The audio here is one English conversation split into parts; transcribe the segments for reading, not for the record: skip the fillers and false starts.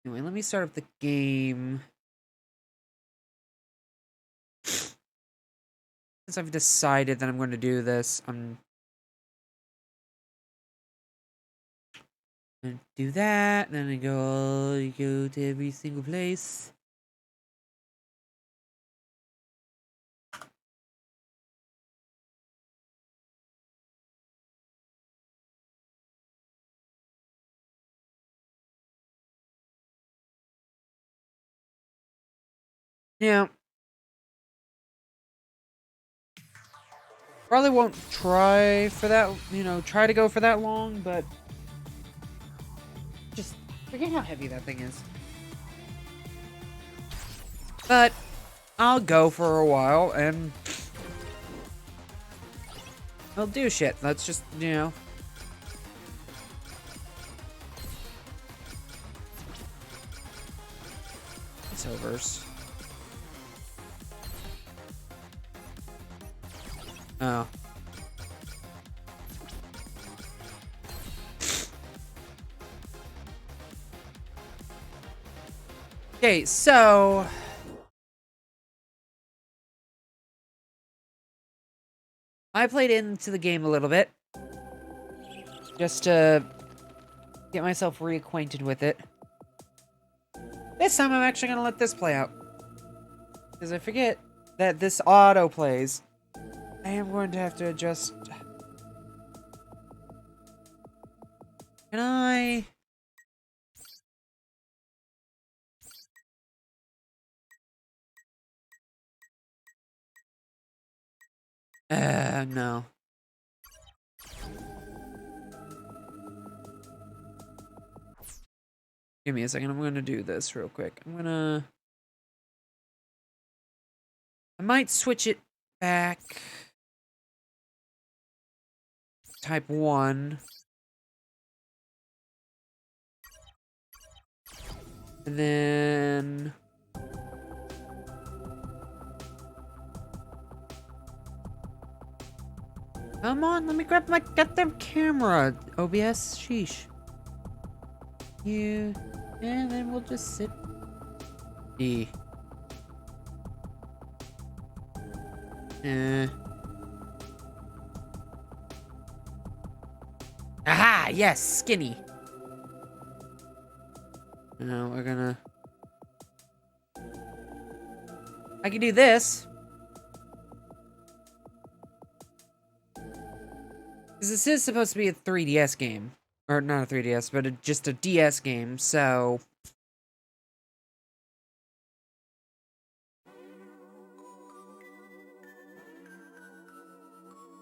Anyway, let me start up the game. Since I've decided that I'm going to do this, I'm going to do that, then I go to every single place. Yeah. Probably won't try for that, try to go for that long, but just forget how heavy that thing is. But I'll go for a while and I'll do shit. Let's just, it's overs. Oh. Okay, so I played into the game a little bit just to get myself reacquainted with it. This time I'm actually going to let this play out. Because I forget that this auto plays. I am going to have to adjust. Can I? No. Give me a second. I'm going to do this real quick. I might switch it back. Type 1. And then come on, let me grab my goddamn camera. OBS, sheesh. You, and then we'll just sit. D. Aha! Yes, skinny. Now we're gonna. I can do this. Because this is supposed to be a 3DS game. Or not a 3DS, but just a DS game, so.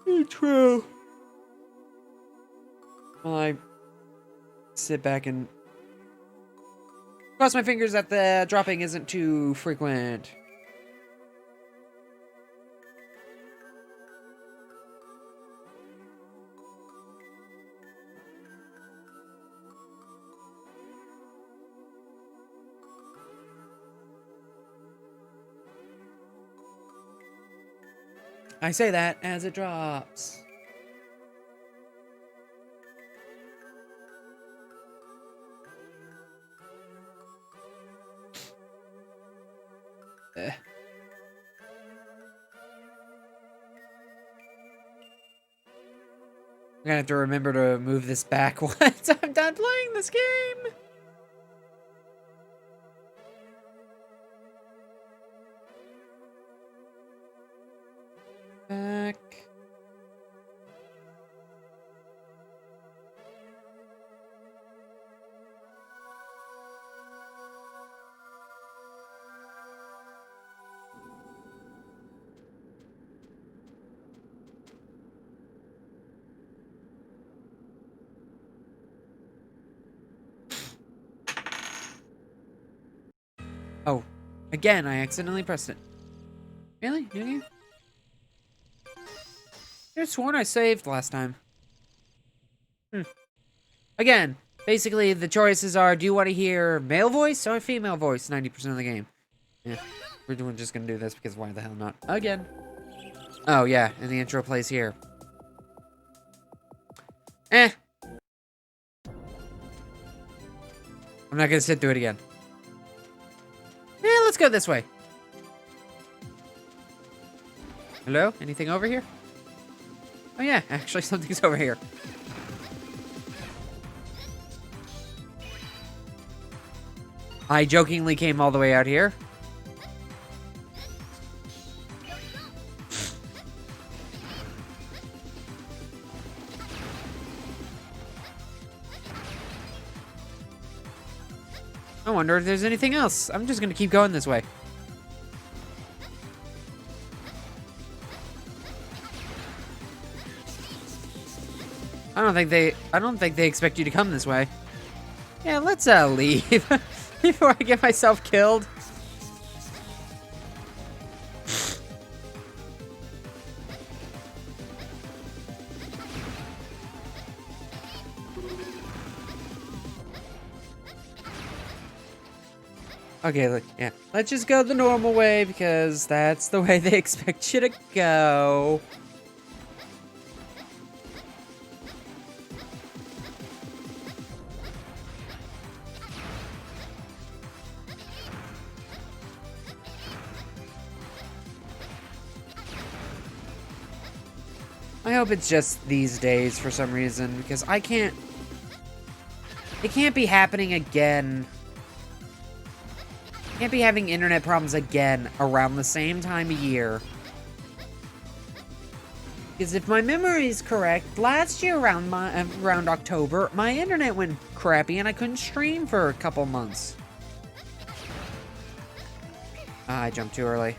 Intro. Well, I sit back and cross my fingers that the dropping isn't too frequent. I say that as it drops. I'm gonna have to remember to move this back once I'm done playing this game. Back. Oh, again, I accidentally pressed it. Really? Did you? I sworn I saved last time. Again, basically the choices are: do you want to hear male voice or female voice? 90% of the game. Yeah, we're just gonna do this because why the hell not? Again. Oh yeah, and the intro plays here. I'm not gonna sit through it again. let's go this way. Hello? Anything over here? Oh yeah, actually something's over here. I jokingly came all the way out here. I wonder if there's anything else. I'm just gonna keep going this way. I don't think they expect you to come this way. Yeah, let's leave before I get myself killed. Okay, look, yeah. Let's just go the normal way because that's the way they expect you to go. I hope it's just these days for some reason because I can't... It can't be happening again. Can't be having internet problems again around the same time of year. Because if my memory is correct, last year around October, my internet went crappy and I couldn't stream for a couple months. Ah, I jumped too early.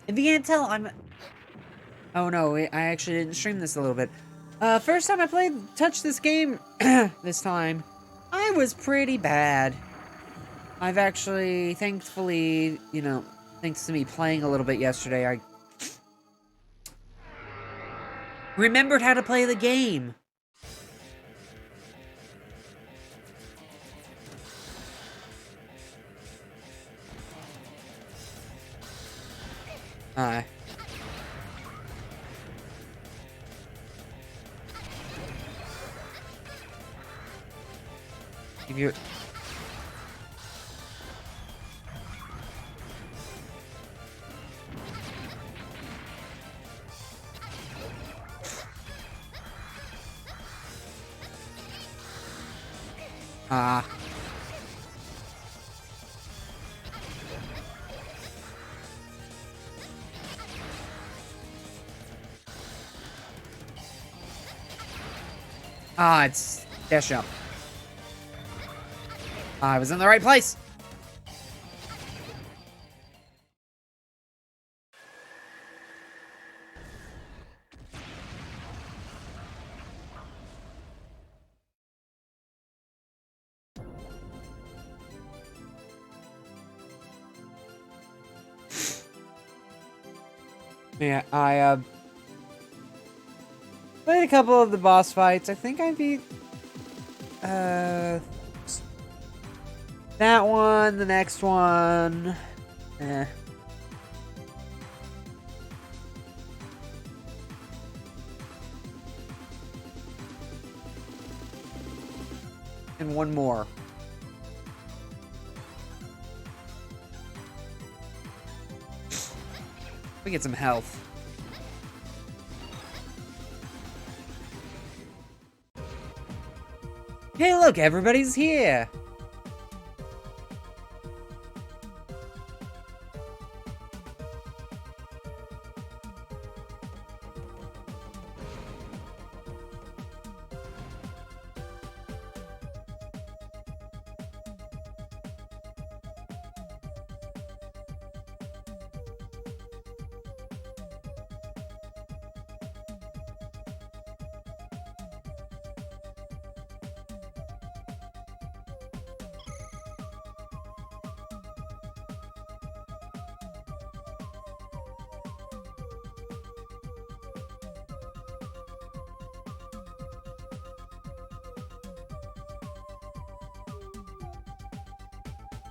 If you can't tell, I'm... Oh no, I actually didn't stream this a little bit. First time I touched this game, this time, I was pretty bad. I've actually, thankfully, you know, thanks to me playing a little bit yesterday, I remembered how to play the game. If you... it's dash jump. I was in the right place. Yeah, I played a couple of the boss fights. I think I beat that one, the next one. And one more. We get some health. Hey, look, everybody's here.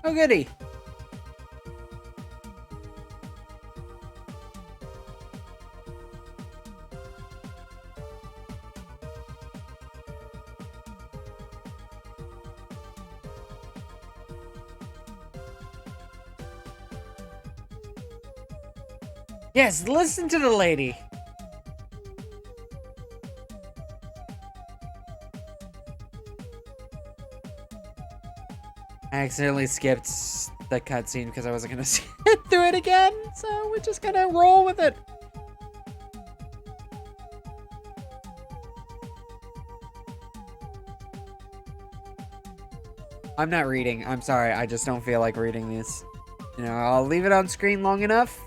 Oh, goody. Yes, listen to the lady. I accidentally skipped the cutscene because I wasn't gonna sit through it again, so we're just gonna roll with it. I'm not reading. I'm sorry. I just don't feel like reading these. You know, I'll leave it on screen long enough.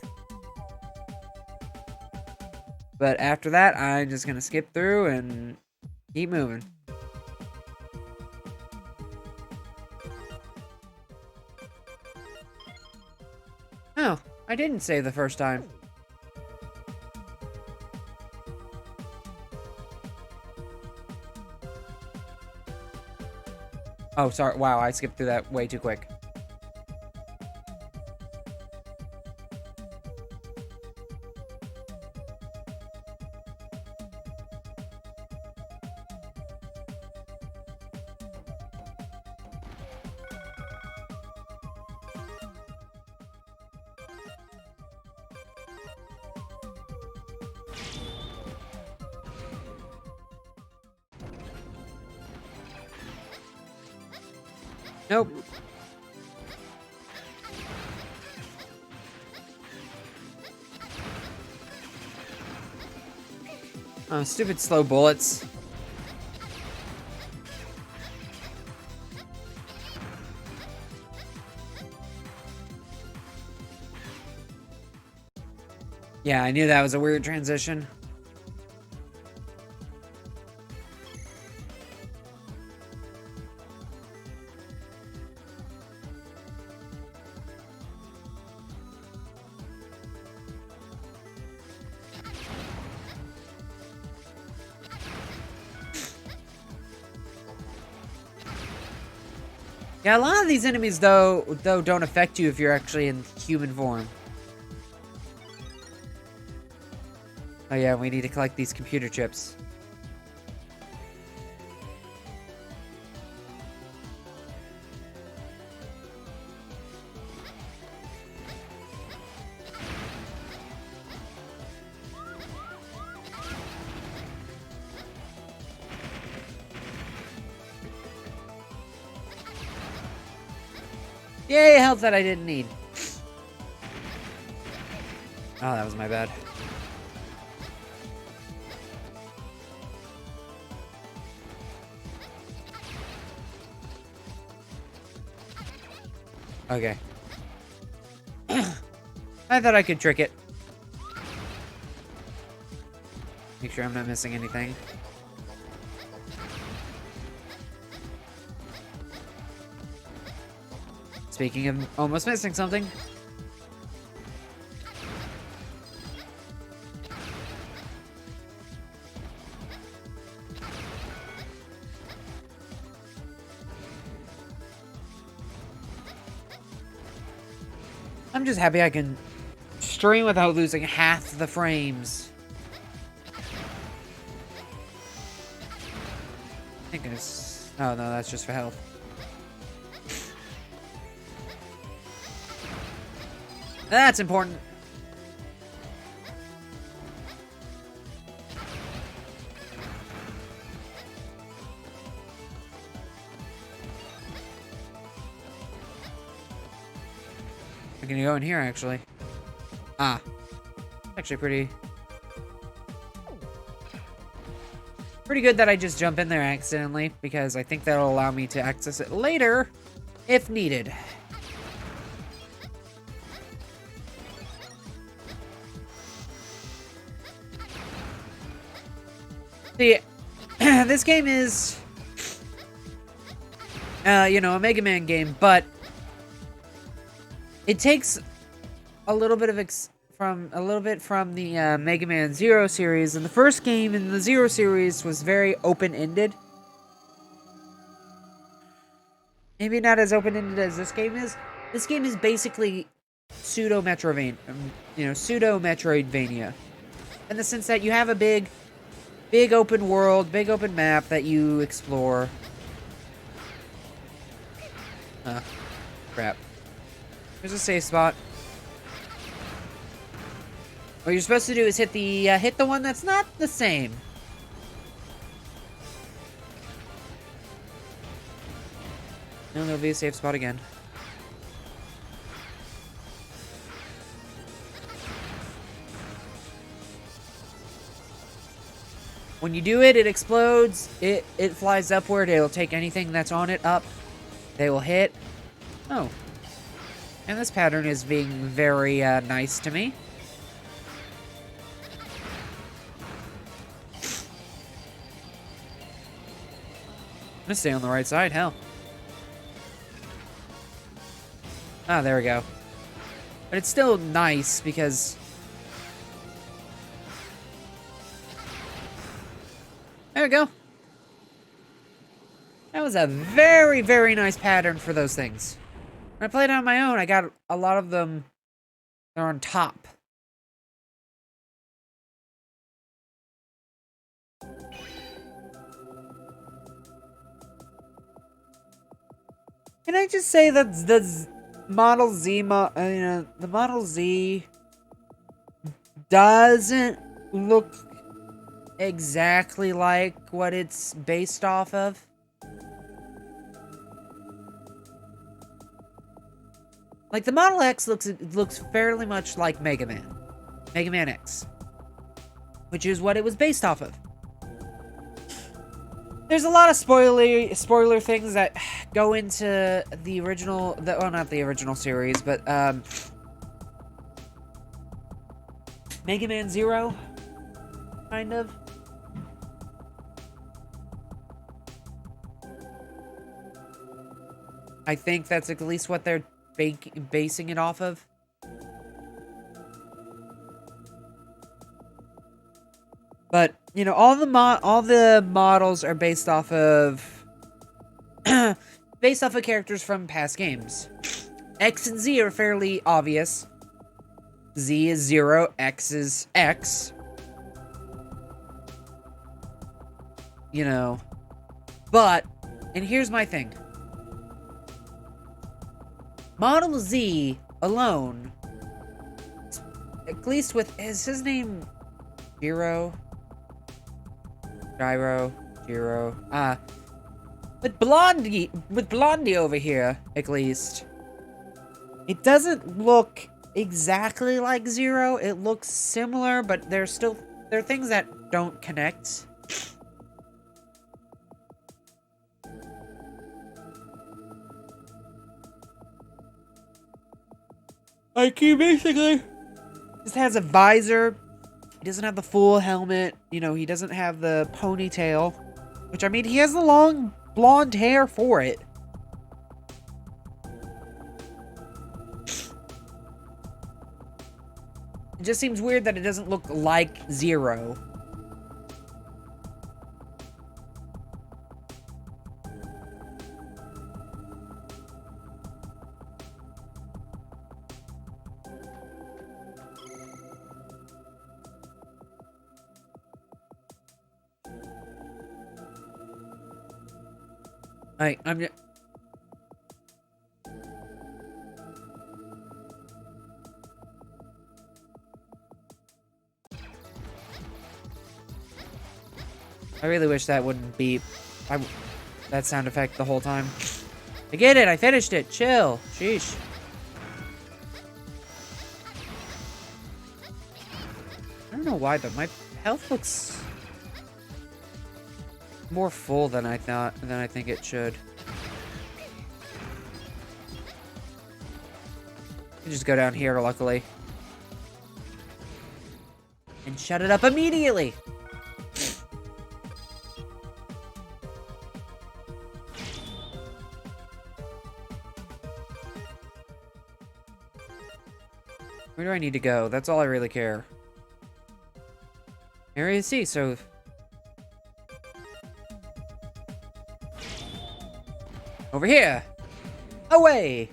But after that, I'm just gonna skip through and keep moving. Oh, I didn't save the first time. Oh, sorry. Wow, I skipped through that way too quick. Nope. Oh, stupid slow bullets. Yeah, I knew that was a weird transition. Yeah, a lot of these enemies, though, don't affect you if you're actually in human form. Oh yeah, we need to collect these computer chips. Yay, health that I didn't need. Oh, that was my bad. Okay. I thought I could trick it. Make sure I'm not missing anything. Speaking of almost missing something. I'm just happy I can stream without losing half the frames. I think it's... Oh, no, that's just for health. That's important. I can go in here, actually. Ah. Actually pretty good that I just jump in there accidentally, because I think that'll allow me to access it later, if needed. See, this game is, you know, a Mega Man game, but it takes a little bit from the Mega Man Zero series, and the first game in the Zero series was very open-ended. Maybe not as open-ended as this game is. This game is basically pseudo-Metroidvania, pseudo-Metroidvania, in the sense that you have a big open world, big open map that you explore. Crap. There's a safe spot. What you're supposed to do is hit the one that's not the same. No, there'll be a safe spot again. When you do it, it explodes. It flies upward. It'll take anything that's on it up. They will hit. Oh. And this pattern is being very nice to me. I'm gonna stay on the right side, hell. Ah, there we go. But it's still nice because... There we go. That was a very, very nice pattern for those things. When I played on my own, I got a lot of them. They're on top. Can I just say that the Model Z, the Model Z doesn't look exactly like what it's based off of? Like, the Model X looks fairly much like Mega Man. Mega Man X. Which is what it was based off of. There's a lot of spoiler things that go into the original... well, not the original series, but, Mega Man Zero? Kind of. I think that's at least what they're basing it off of. But, you know, all the models are based off of characters from past games. X and Z are fairly obvious. Z is 0, X is X. You know. But, and here's my thing. Model Z alone, at least with, is his name Gyro? With Blondie over here, at least, it doesn't look exactly like Zero. It looks similar, but there are things that don't connect. Like, he basically just has a visor. He doesn't have the full helmet. You know, he doesn't have the ponytail. Which, I mean, he has the long blonde hair for it. It just seems weird that it doesn't look like Zero. I'm just... I really wish that wouldn't be that sound effect the whole time. I get it, I finished it. Chill. Sheesh. I don't know why, but my health looks more full than I think it should. I just go down here, luckily. And shut it up immediately! Where do I need to go? That's all I really care. Area C, so... Over here! Away!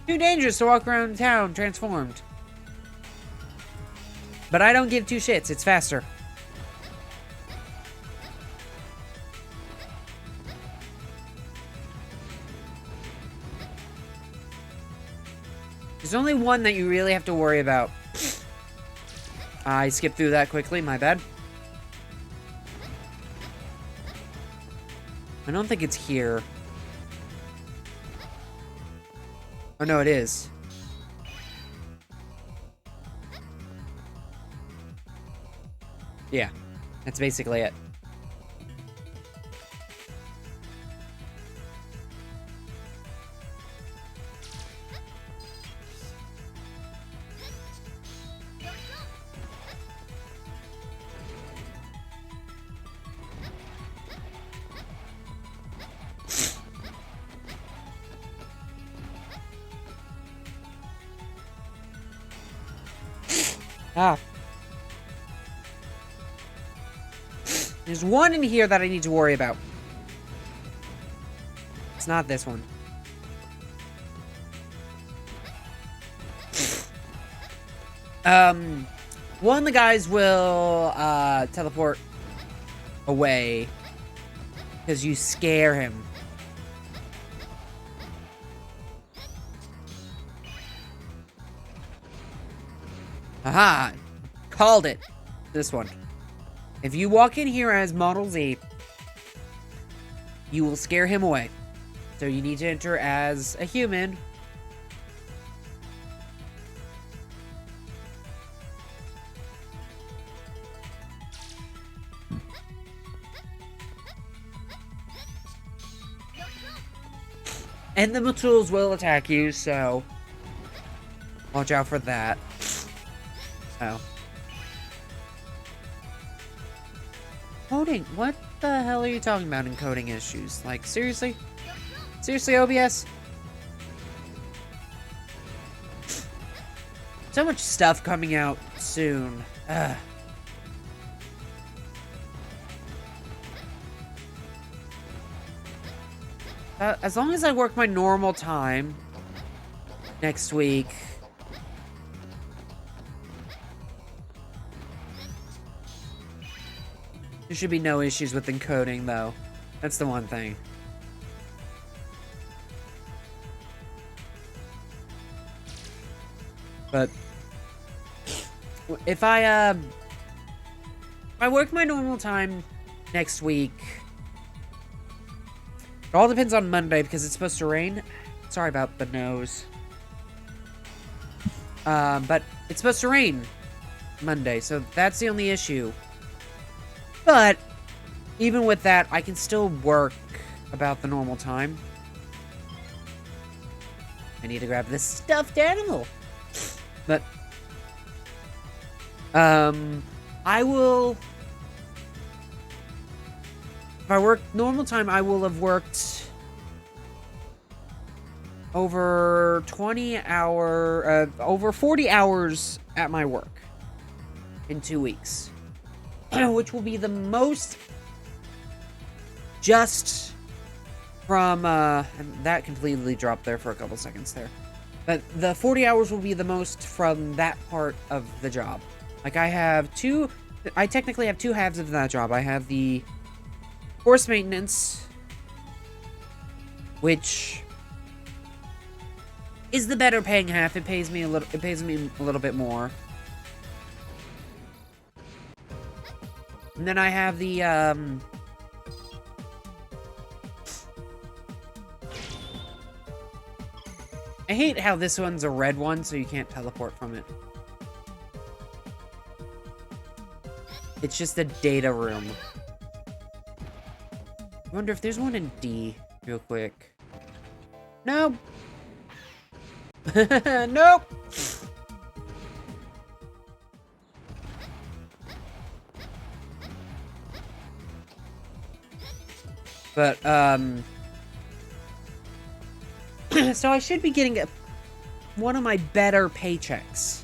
Too dangerous to walk around town transformed. But I don't give two shits. It's faster. There's only one that you really have to worry about. I skipped through that quickly. My bad. I don't think it's here. Oh, no, it is. Yeah, that's basically it. Ah. There's one in here that I need to worry about. It's not this one. One of the guys will, teleport away because you scare him. Aha! Called it. This one. If you walk in here as Model Z, you will scare him away. So you need to enter as a human. And the tools will attack you, so watch out for that. Oh. Coding? What the hell are you talking about in coding issues? Like, seriously? Seriously, OBS? So much stuff coming out soon. Ugh. As long as I work my normal time next week. There should be no issues with encoding, though. That's the one thing. But if I work my normal time next week, it all depends on Monday because it's supposed to rain. Sorry about the nose. But it's supposed to rain Monday, so that's the only issue. But even with that, I can still work about the normal time. I need to grab this stuffed animal. But I will, if I work normal time, I will have worked over 40 hours at my work in 2 weeks. Which will be the most just from, and that completely dropped there for a couple seconds there. But the 40 hours will be the most from that part of the job. Like, I technically have two halves of that job. I have the horse maintenance, which is the better paying half. It pays me a little bit more. And then I have the, I hate how this one's a red one, so you can't teleport from it. It's just a data room. I wonder if there's one in D, real quick. Nope. Nope. But, so I should be getting one of my better paychecks.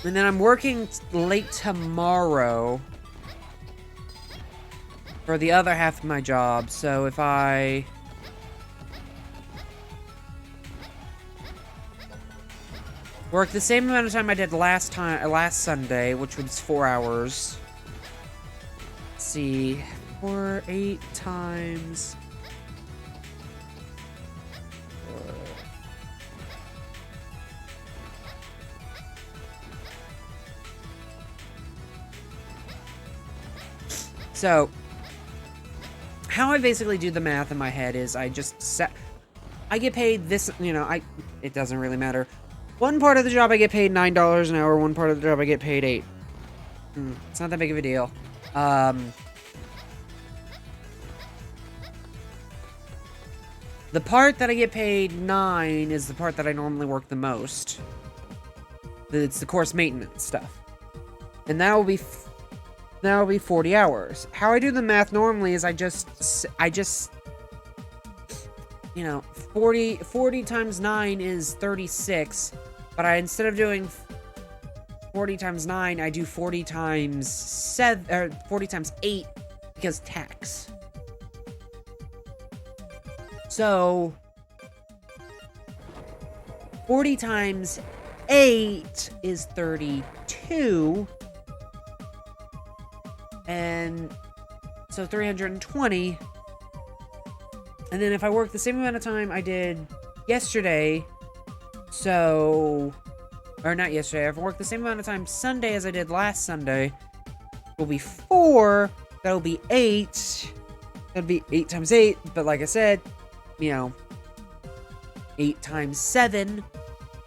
And then I'm working late tomorrow for the other half of my job, so if I Work the same amount of time I did last Sunday, which was 4 hours. Let's see, 8 times. So, how I basically do the math in my head is I get paid this, it doesn't really matter. One part of the job I get paid $9 an hour, one part of the job I get paid $8. It's not that big of a deal. The part that I get paid $9 is the part that I normally work the most. It's the course maintenance stuff. And that will be 40 hours. How I do the math normally is I just 40 times 9 is 36, but instead of doing 40 times 9, I do 40 times 7 or 40 times 8 because tax. So 40 times 8 is 32. And so 320. And then if I work the same amount of time I did yesterday, or not yesterday, if I work the same amount of time Sunday as I did last Sunday, will be 4, that'll be 8, that'll be 8 times 8, but like I said, 8 times 7,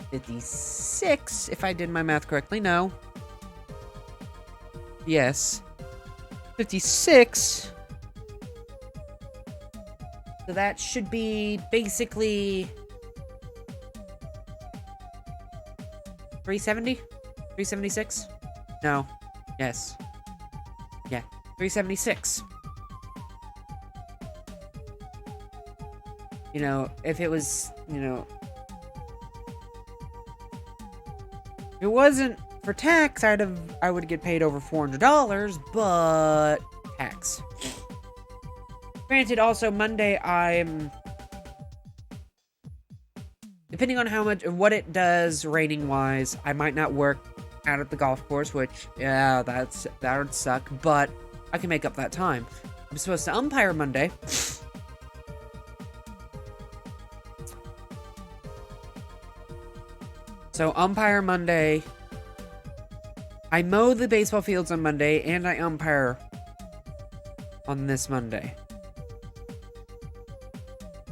56, if I did my math correctly, no. Yes. 56. So that should be basically 370? 376? No. Yes. Yeah. 376. If it was, if it wasn't for tax, I would get paid over $400, but tax. Granted, also Monday depending on what it does rating wise, I might not work out at the golf course, which that would suck, but I can make up that time. I'm supposed to umpire Monday. So umpire Monday. I mow the baseball fields on Monday, and I umpire on this Monday.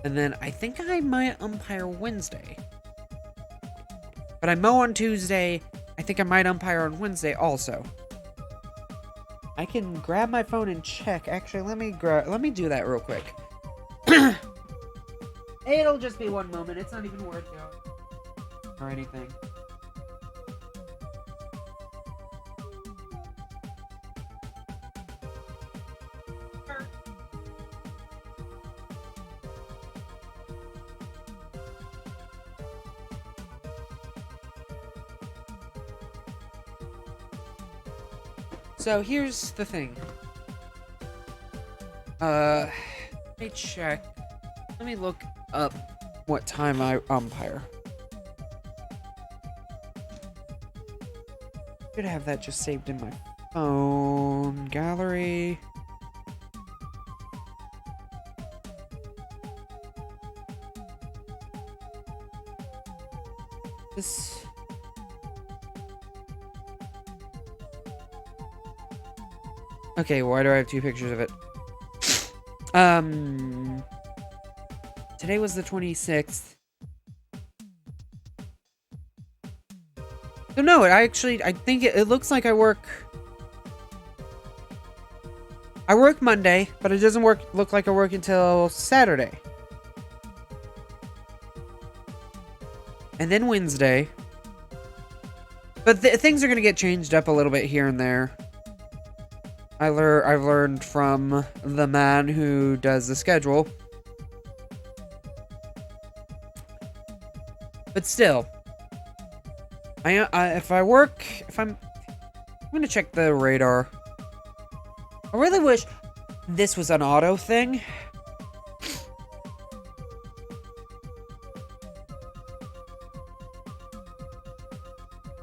And then I think I might umpire Wednesday. But I mow on Tuesday. I think I might umpire on Wednesday also. I can grab my phone and check. Actually, let me do that real quick. It'll just be one moment. It's not even worth it or anything. So here's the thing. Let me check. Let me look up what time I umpire. Should have that just saved in my phone. Gallery. This. Okay, why do I have 2 pictures of it? Today was the 26th. So no, I think it looks like I work Monday, but it doesn't look like I work until Saturday. And then Wednesday. But things are going to get changed up a little bit here and there. I've learned from the man who does the schedule. But still, I'm gonna check the radar. I really wish this was an auto thing.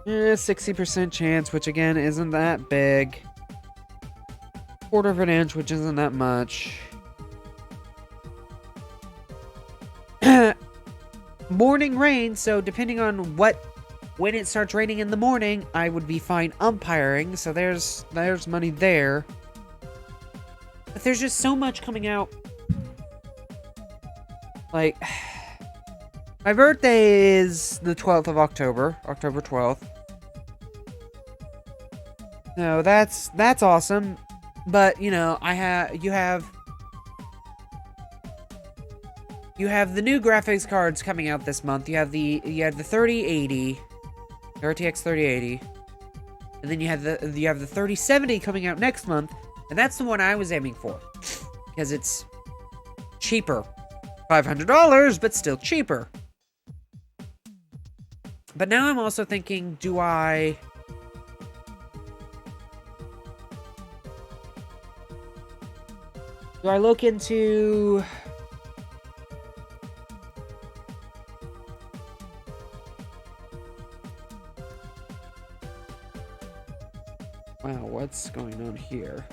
60% chance, which again isn't that big. Quarter of an inch, which isn't that much. Morning rain, so depending on when it starts raining in the morning, I would be fine umpiring, so there's money there. But there's just so much coming out. Like, my birthday is the 12th of October, October 12th. No, that's awesome. But, you know, you have the new graphics cards coming out this month. You have the 3080, RTX 3080. And then you have the 3070 coming out next month, and that's the one I was aiming for because it's cheaper. $500, but still cheaper. But now I'm also thinking, do I look into wow, what's going on here?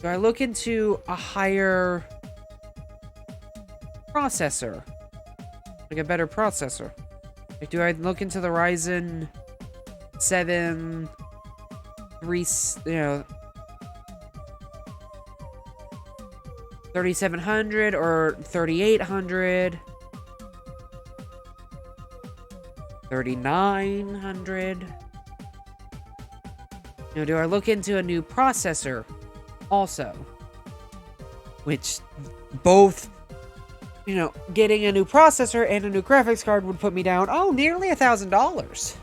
Do I look into a higher processor? Like a better processor? Like, do I look into the Ryzen 7 3700 or 3800? 3900? You know, do I look into a new processor also? Which both, you know, getting a new processor and a new graphics card would put me down, oh, nearly $1,000.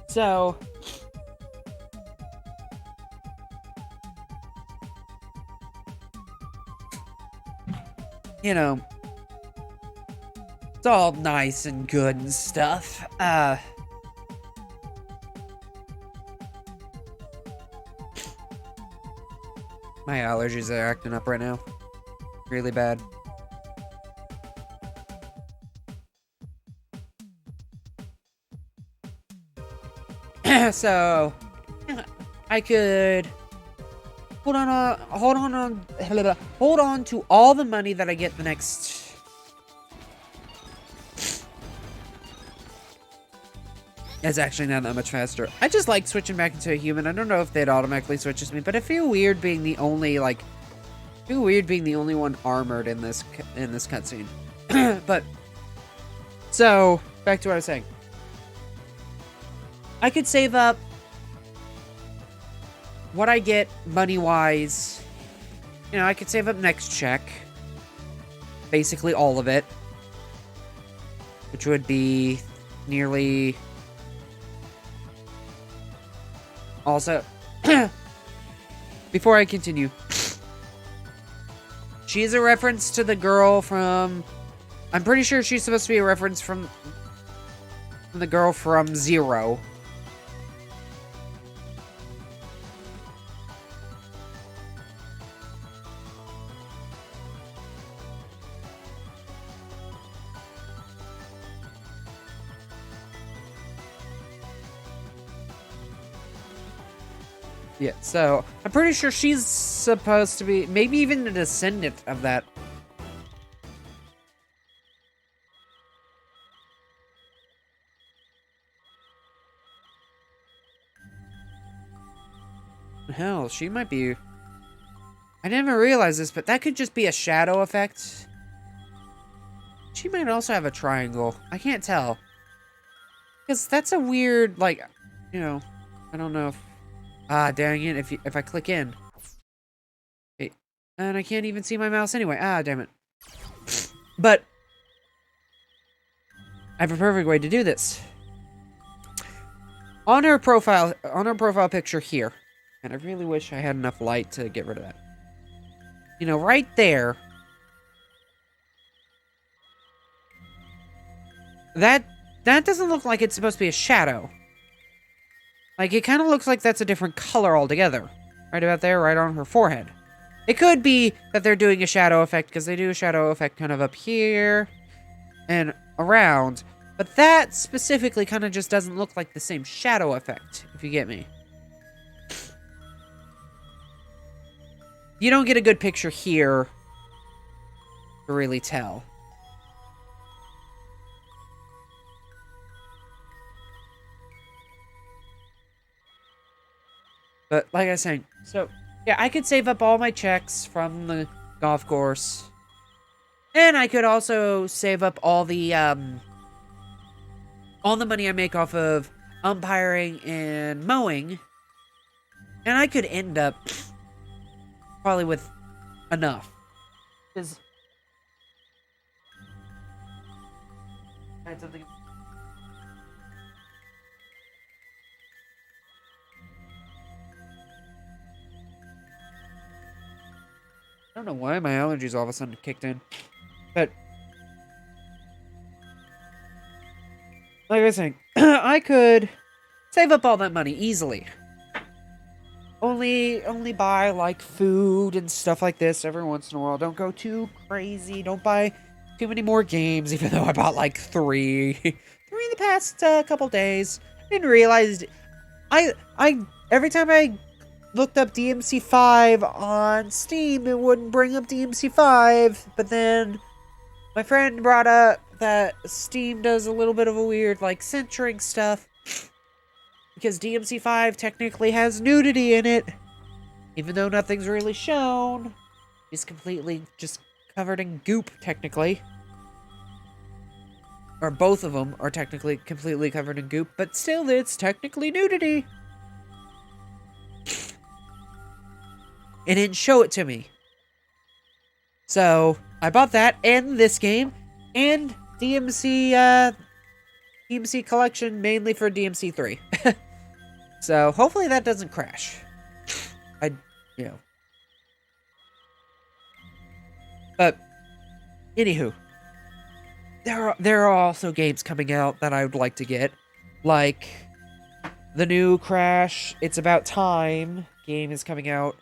So, you know, it's all nice and good and stuff. My allergies are acting up right now. Really bad. So, I could hold on to all the money that I get the next. It's actually not that much faster. I just like switching back into a human. I don't know if it automatically switches me, but I feel weird being the only one armored in this cutscene. But so back to what I was saying. I could save up what I get money-wise. You know, I could save up next check. Basically all of it. Which would be nearly... Also, before I continue, she's a reference to the girl from... I'm pretty sure she's supposed to be a reference from the girl from Zero. Yeah, so I'm pretty sure she's supposed to be, maybe even a descendant of that. Hell, she might be... I never realized this, but that could just be a shadow effect. She might also have a triangle. I can't tell. Because that's a weird, like, you know, I don't know if... Ah, dang it, if I click in. Okay. And I can't even see my mouse anyway. Ah, damn it. But I have a perfect way to do this. On her profile picture here. And I really wish I had enough light to get rid of that. You know, right there. That doesn't look like it's supposed to be a shadow. Like, it kind of looks like that's a different color altogether. Right about there, right on her forehead. It could be that they're doing a shadow effect, because they do a shadow effect kind of up here and around. But that specifically kind of just doesn't look like the same shadow effect, if you get me. You don't get a good picture here to really tell. But like I was saying, so yeah, I could save up all my checks from the golf course. And I could also save up all the money I make off of umpiring and mowing. And I could end up probably with enough. Because I had something. I don't know why my allergies all of a sudden kicked in. But like I was saying, I could save up all that money easily. Only buy like food and stuff like this every once in a while. Don't go too crazy. Don't buy too many more games, even though I bought like three in the past couple days. I didn't realize I every time I looked up DMC5 on Steam, it wouldn't bring up DMC5, but then my friend brought up that Steam does a little bit of a weird like censoring stuff. Because DMC5 technically has nudity in it. Even though nothing's really shown. It's completely just covered in goop, technically. Or both of them are technically completely covered in goop. But still, it's technically nudity. It didn't show it to me. So, I bought that and this game. And DMC collection mainly for DMC3. So, hopefully that doesn't crash. But, anywho. There are also games coming out that I would like to get. Like, the new Crash, It's About Time game is coming out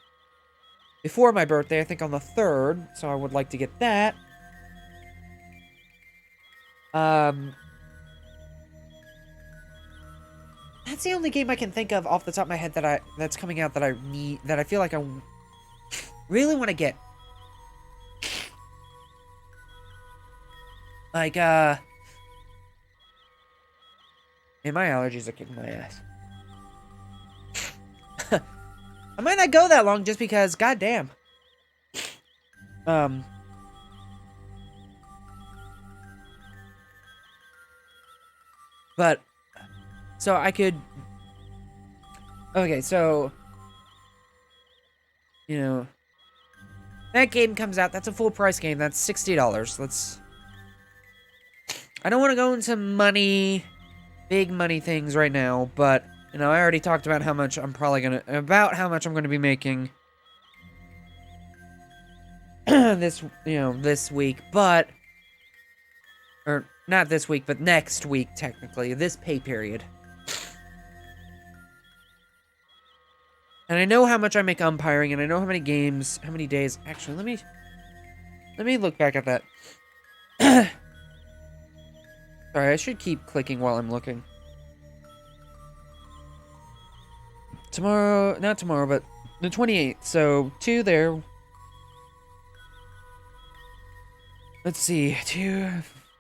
before my birthday, I think on the 3rd. So, I would like to get that. That's the only game I can think of off the top of my head that's coming out that I feel like I really want to get. Like, man, my allergies are kicking my ass. I might not go that long just because, goddamn. But, so I could... Okay, so... You know... That game comes out, that's a full price game, that's $60. Let's... I don't want to go into big money things right now, but, you know, I already talked about how much I'm gonna be making this week, but, or, not this week, but next week, technically, this pay period. And I know how much I make umpiring, and I know how many days, actually, let me look back at that. Sorry, I should keep clicking while I'm looking. Not tomorrow, but the 28th, so 2 there. Let's see, 2,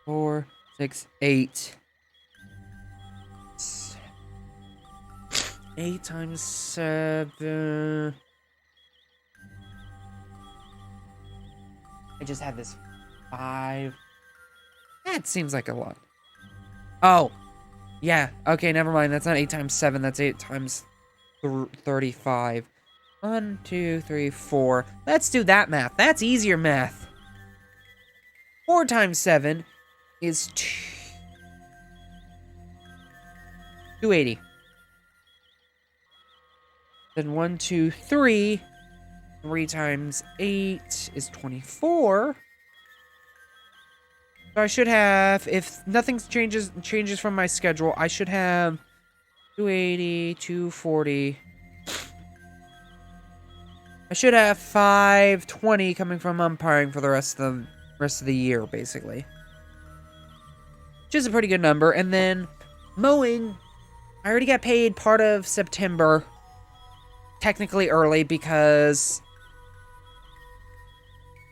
4, 6, 8. 8 times 7. I just had this 5. That seems like a lot. Oh, yeah. Okay, never mind. That's not 8 times 7. That's 8 times 35. 1, 2, 3, 4. Let's do that math. That's easier math. 4 times 7 is 280. Then 1, 2, 3. 3 times 8 is 24. So I should have, if nothing changes from my schedule, I should have 280, 240. I should have 520 coming from umpiring for the rest of the year, basically. Which is a pretty good number. And then mowing, I already got paid part of September, technically early, because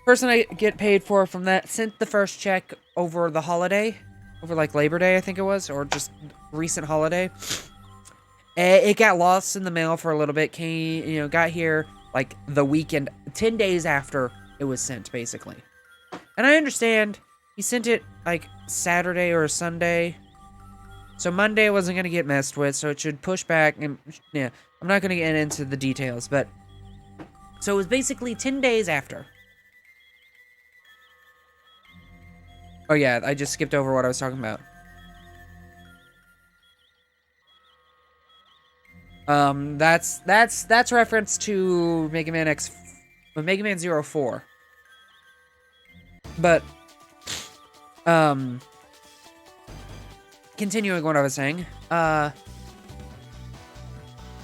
person I get paid for from that sent the first check over the holiday, over like Labor Day, I think it was, or just recent holiday. It got lost in the mail for a little bit. Got here like the weekend, 10 days after it was sent, basically. And I understand he sent it like Saturday or Sunday, so Monday wasn't going to get messed with, so it should push back. And yeah, I'm not going to get into the details, but so it was basically 10 days after. Oh yeah, I just skipped over what I was talking about. That's reference to Mega Man 04. But continuing what I was saying,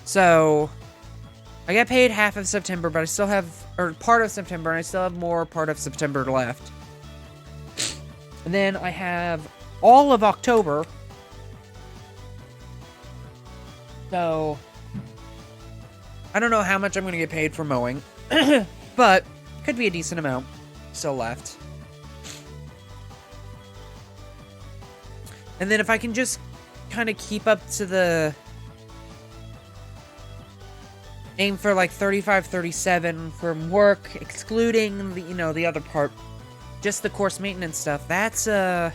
so I got paid half of September, but I still have, or part of September, and I still have more part of September left. And then I have all of October. So I don't know how much I'm going to get paid for mowing, but could be a decent amount still left. And then if I can just kind of keep up to the aim for like 35, 37 from work, excluding the, the other part, just the course maintenance stuff. That's, the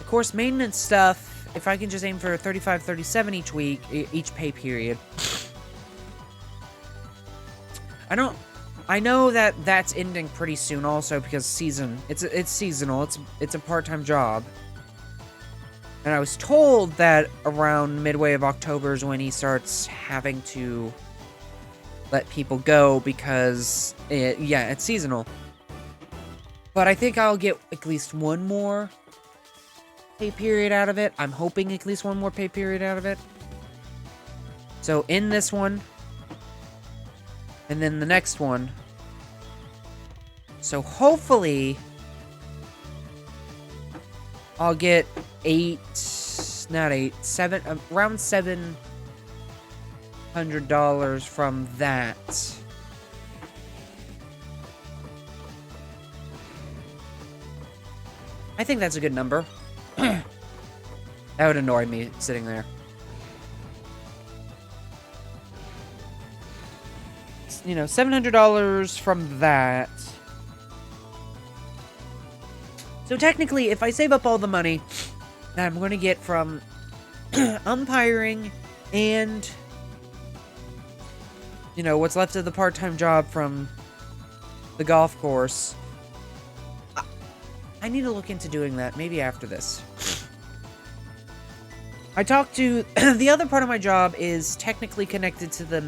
course maintenance stuff, if I can just aim for 35, 37 each week, each pay period. I know that that's ending pretty soon also because it's seasonal, it's a part-time job. And I was told that around midway of October is when he starts having to let people go because, it's seasonal. But I think I'll get at least one more pay period out of it. I'm hoping at least one more pay period out of it. So in this one, and then the next one. So hopefully I'll get around $700 from that. I think that's a good number. That would annoy me sitting there. $700 from that. So technically, if I save up all the money that I'm going to get from umpiring and, what's left of the part-time job from the golf course, I need to look into doing that, maybe after this. I talked to... the other part of my job is technically connected to the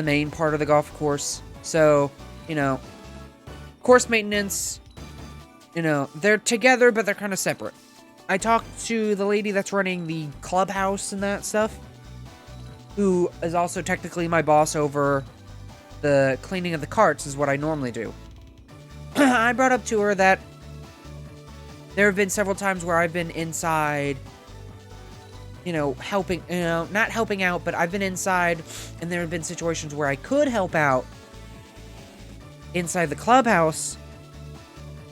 main part of the golf course. So, course maintenance, they're together, but they're kind of separate. I talked to the lady that's running the clubhouse and that stuff, who is also technically my boss over the cleaning of the carts, is what I normally do. I brought up to her that there have been several times where I've been inside, helping, not helping out, but I've been inside, and there have been situations where I could help out inside the clubhouse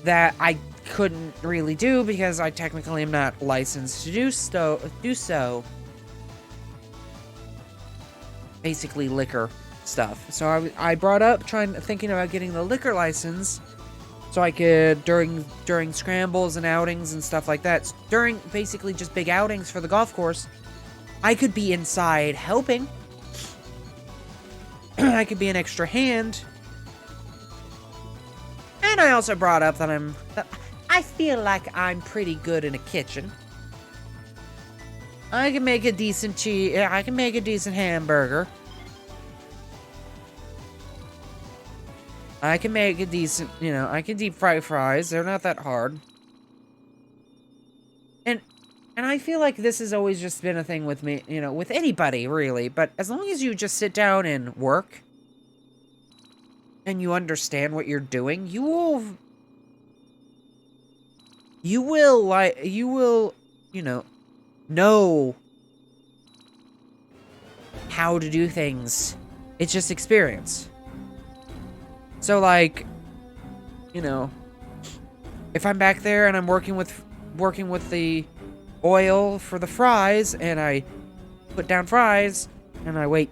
that I couldn't really do because I technically am not licensed to do so. Basically liquor stuff. So I brought up thinking about getting the liquor license so I could, during scrambles and outings and stuff like that, during basically just big outings for the golf course, I could be inside helping. I could be an extra hand. And I also brought up that I feel like I'm pretty good in a kitchen. I can make a decent I can make a decent hamburger. I can make a decent, I can deep fry fries. They're not that hard. And And I feel like this has always just been a thing with me, you know, with anybody, really. But as long as you just sit down and work, and you understand what you're doing, you will, you know how to do things. It's just experience. So, like, you know, if I'm back there and I'm working with the oil for the fries, and I put down fries, and I wait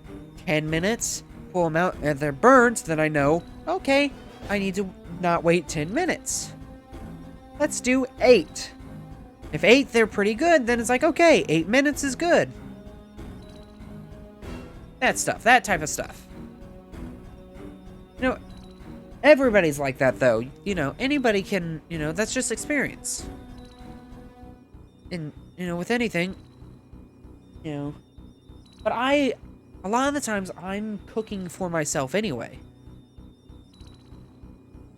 10 minutes, pull them out, and they're burnt, then I know, okay, I need to not wait 10 minutes. Let's do 8. If 8, they're pretty good, then it's like, okay, 8 minutes is good. That stuff, that type of stuff. You know, everybody's like that, though. You know, anybody can, you know, that's just experience. And, you know, with anything, you know. But a lot of the times, I'm cooking for myself anyway.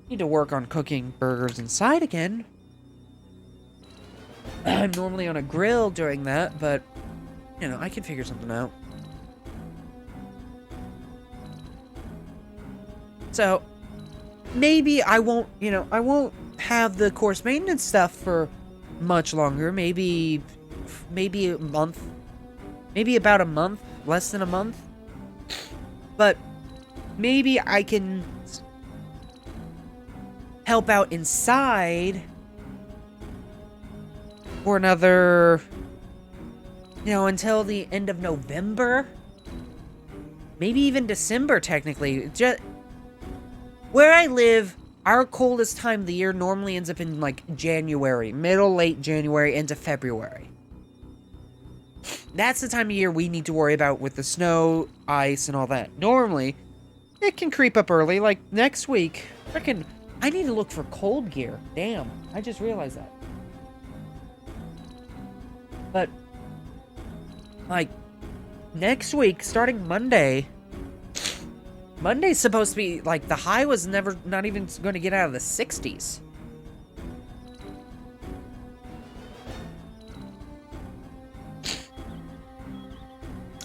Need to work on cooking burgers inside again. I'm normally on a grill doing that, but, you know, I can figure something out. So, maybe I won't, you know, I won't have the course maintenance stuff for much longer. Maybe a month. Maybe about a month. Less than a month. But maybe I can help out inside for another, you know, until the end of November. Maybe even December, technically. Just where I live, our coldest time of the year normally ends up in, like, January. Late January into February. That's the time of year we need to worry about with the snow, ice, and all that. Normally, it can creep up early. Like, next week, frickin', I need to look for cold gear. Damn, I just realized that. But, like, next week, starting Monday... Monday's supposed to be, like, the high was not even going to get out of the 60s.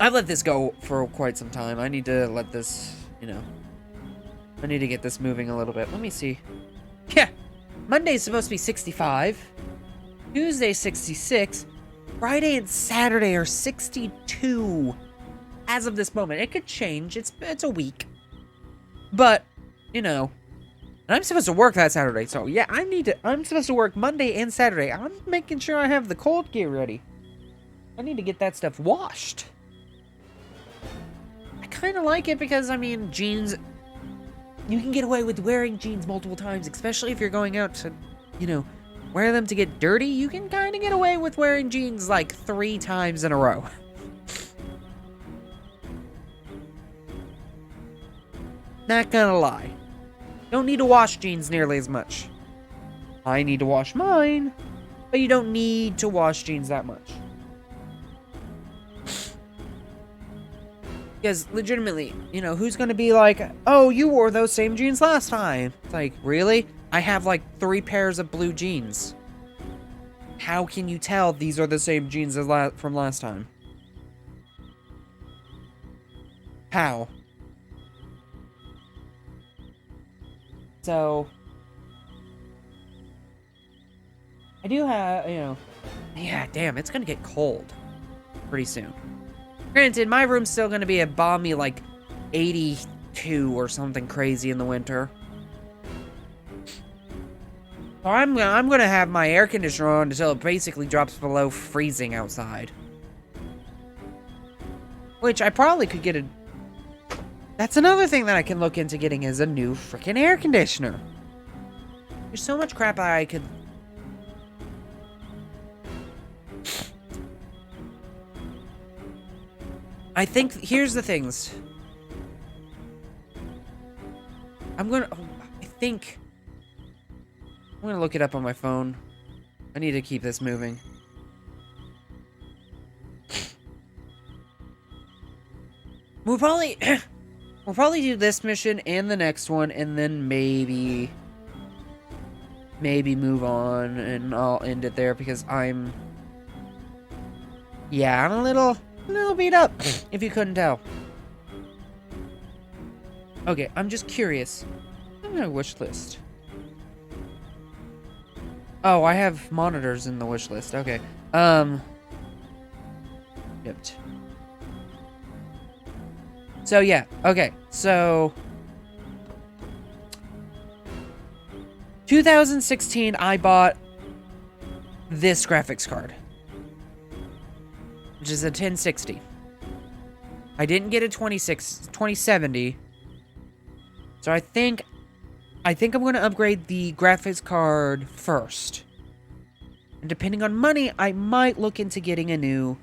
I've let this go for quite some time. I need to let this, you know, I need to get this moving a little bit. Let me see. Yeah, Monday's supposed to be 65. Tuesday, 66. Friday and Saturday are 62. As of this moment. It could change. It's a week. But, you know, and I'm supposed to work that Saturday, so yeah, I'm supposed to work Monday and Saturday. I'm making sure I have the cold gear ready. I need to get that stuff washed. I kind of like it because, I mean, jeans, you can get away with wearing jeans multiple times, especially if you're going out to, you know, wear them to get dirty. You can kind of get away with wearing jeans like 3 times in a row. Not gonna lie. Don't need to wash jeans nearly as much. I need to wash mine, but you don't need to wash jeans that much. Because legitimately, you know, who's gonna be like, oh, you wore those same jeans last time? It's like, really? I have like 3 pairs of blue jeans. How can you tell these are the same jeans as from last time? How? So, I do have, you know, yeah, damn, it's gonna get cold pretty soon. Granted, my room's still gonna be a balmy, like, 82 or something crazy in the winter. So I'm gonna have my air conditioner on until it basically drops below freezing outside. Which I probably could get a... That's another thing that I can look into getting is a new freaking air conditioner. There's so much crap I could... I think, here's the things. I'm gonna look it up on my phone. I need to keep this moving. We'll probably do this mission and the next one, and then maybe move on, and I'll end it there because I'm Yeah, I'm a little beat up, if you couldn't tell. Okay, I'm just curious. What's my wish list? Oh, I have monitors in the wish list. Okay. Shipped. So yeah, okay. So 2016 I bought this graphics card, which is a 1060. I didn't get a 2070. So I think I'm going to upgrade the graphics card first. And depending on money, I might look into getting a new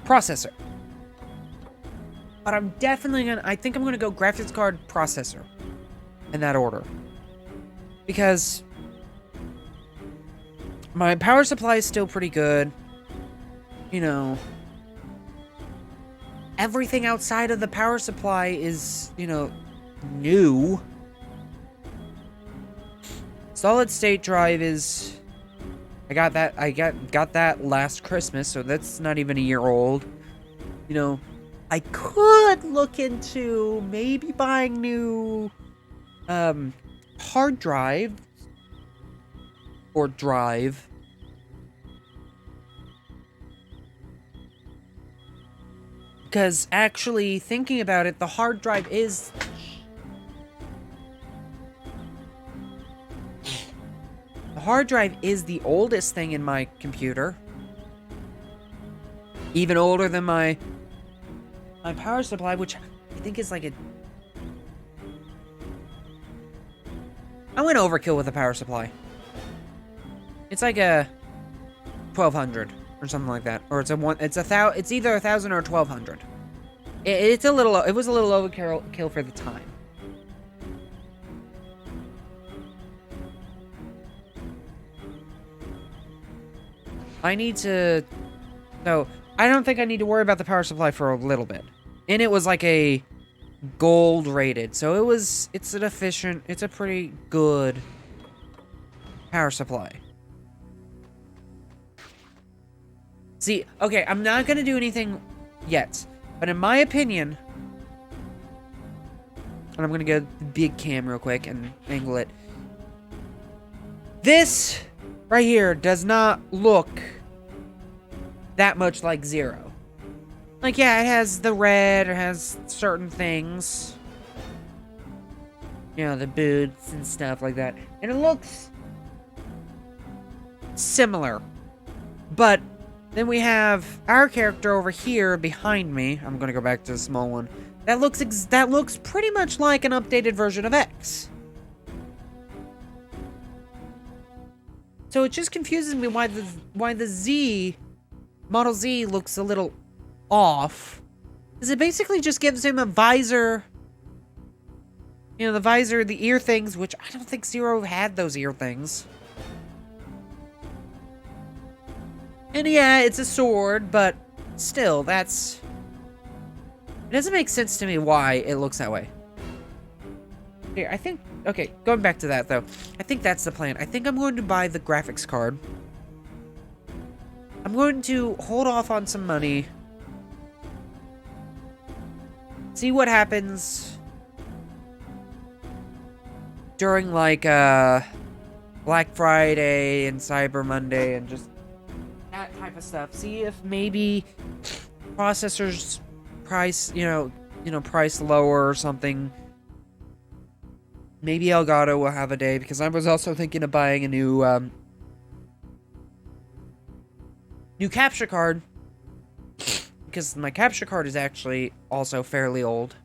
processor. But I'm definitely I think I'm gonna go graphics card, processor, in that order. Because my power supply is still pretty good. You know, everything outside of the power supply is, you know, new. Solid state drive is, I got that last Christmas, so that's not even a year old. You know, I could look into maybe buying new hard drive or drive. Because actually thinking about it, the hard drive is the oldest thing in my computer. Even older than my power supply, which I think is like a... I went overkill with the power supply. It's like a 1200 or something like that, or it's either 1000 or 1200. It was a little overkill for the time. So I don't think I need to worry about the power supply for a little bit. And it was like a gold rated, so it's a pretty good power supply. See, okay, I'm not gonna do anything yet, but in my opinion, and I'm gonna go the big cam real quick and angle it. This right here does not look that much like Zero. Like, yeah, it has the red, it has certain things. You know, the boots and stuff like that. And it looks similar. But then we have our character over here behind me. I'm gonna go back to the small one. That looks pretty much like an updated version of X. So it just confuses me why the Model Z looks a little off. Because it basically just gives him a visor. You know, the visor, the ear things, which I don't think Zero had those ear things. And yeah, it's a sword, but still, it doesn't make sense to me why it looks that way. Here, I think, okay, going back to that, though. I think that's the plan. I think I'm going to buy the graphics card. I'm going to hold off on some money. See what happens during, like, Black Friday and Cyber Monday and just that type of stuff. See if maybe processors price, price lower or something. Maybe Elgato will have a day, because I was also thinking of buying a new capture card, because my capture card is actually also fairly old.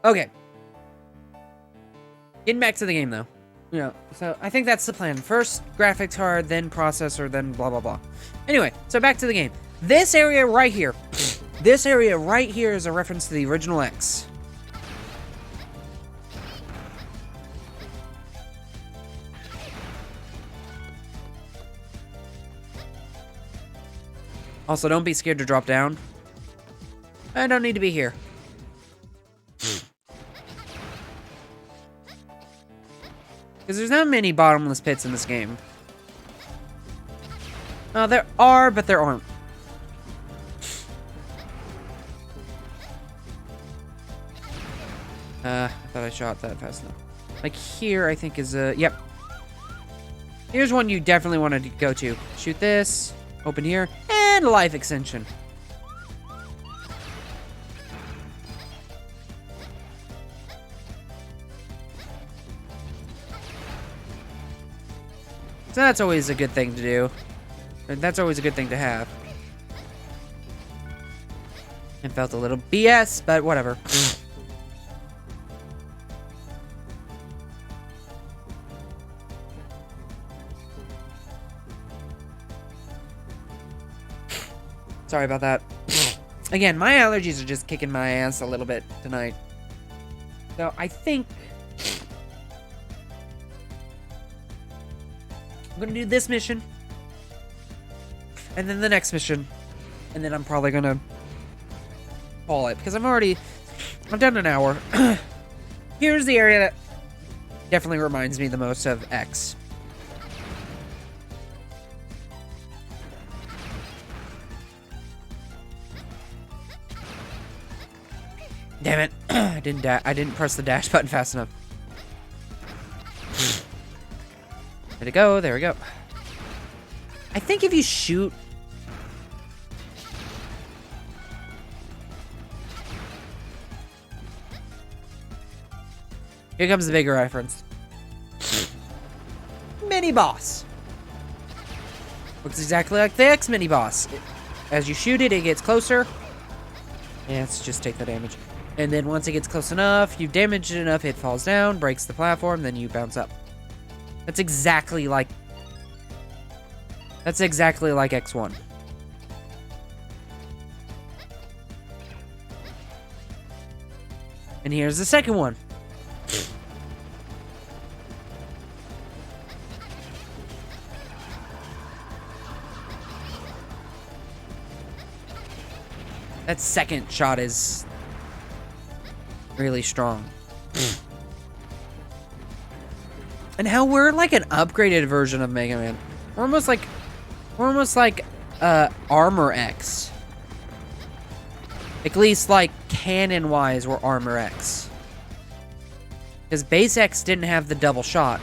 Okay. Getting back to the game, though. So I think that's the plan. First graphics card, then processor, then blah, blah, blah. Anyway, so back to the game. This area right here. This area right here is a reference to the original X. Also, don't be scared to drop down. I don't need to be here. Because there's not many bottomless pits in this game. There are, but there aren't. I thought I shot that fast enough. Like here, I think is yep. Here's one you definitely want to go to. Shoot this, open here, and life extension. So that's always a good thing to do. That's always a good thing to have. It felt a little BS, but whatever. Sorry about that. Again, my allergies are just kicking my ass a little bit tonight. So I think I'm gonna do this mission. And then the next mission. And then I'm probably gonna call it. Because I've done an hour. Here's the area that definitely reminds me the most of X. Damn it. I didn't press the dash button fast enough. There we go. There we go. I think if you shoot... Here comes the bigger reference. Mini boss. Looks exactly like the X mini boss. As you shoot it, it gets closer. Yeah, let's just take the damage. And then once it gets close enough, you've damaged it enough, it falls down, breaks the platform, then you bounce up. That's exactly like X1. And here's the second one. That second shot is really strong. And how we're like an upgraded version of Mega Man. We're almost like Armor X. At least like canon wise, we're Armor X. Because Base X didn't have the double shot.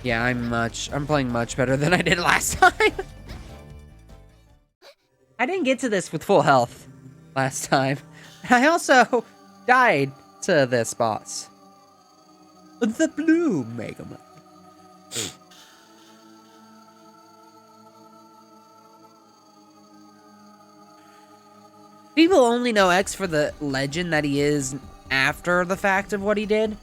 Yeah, I'm playing much better than I did last time. I didn't get to this with full health last time. I also died to this boss. The blue Mega Man. People only know X for the legend that he is after the fact of what he did.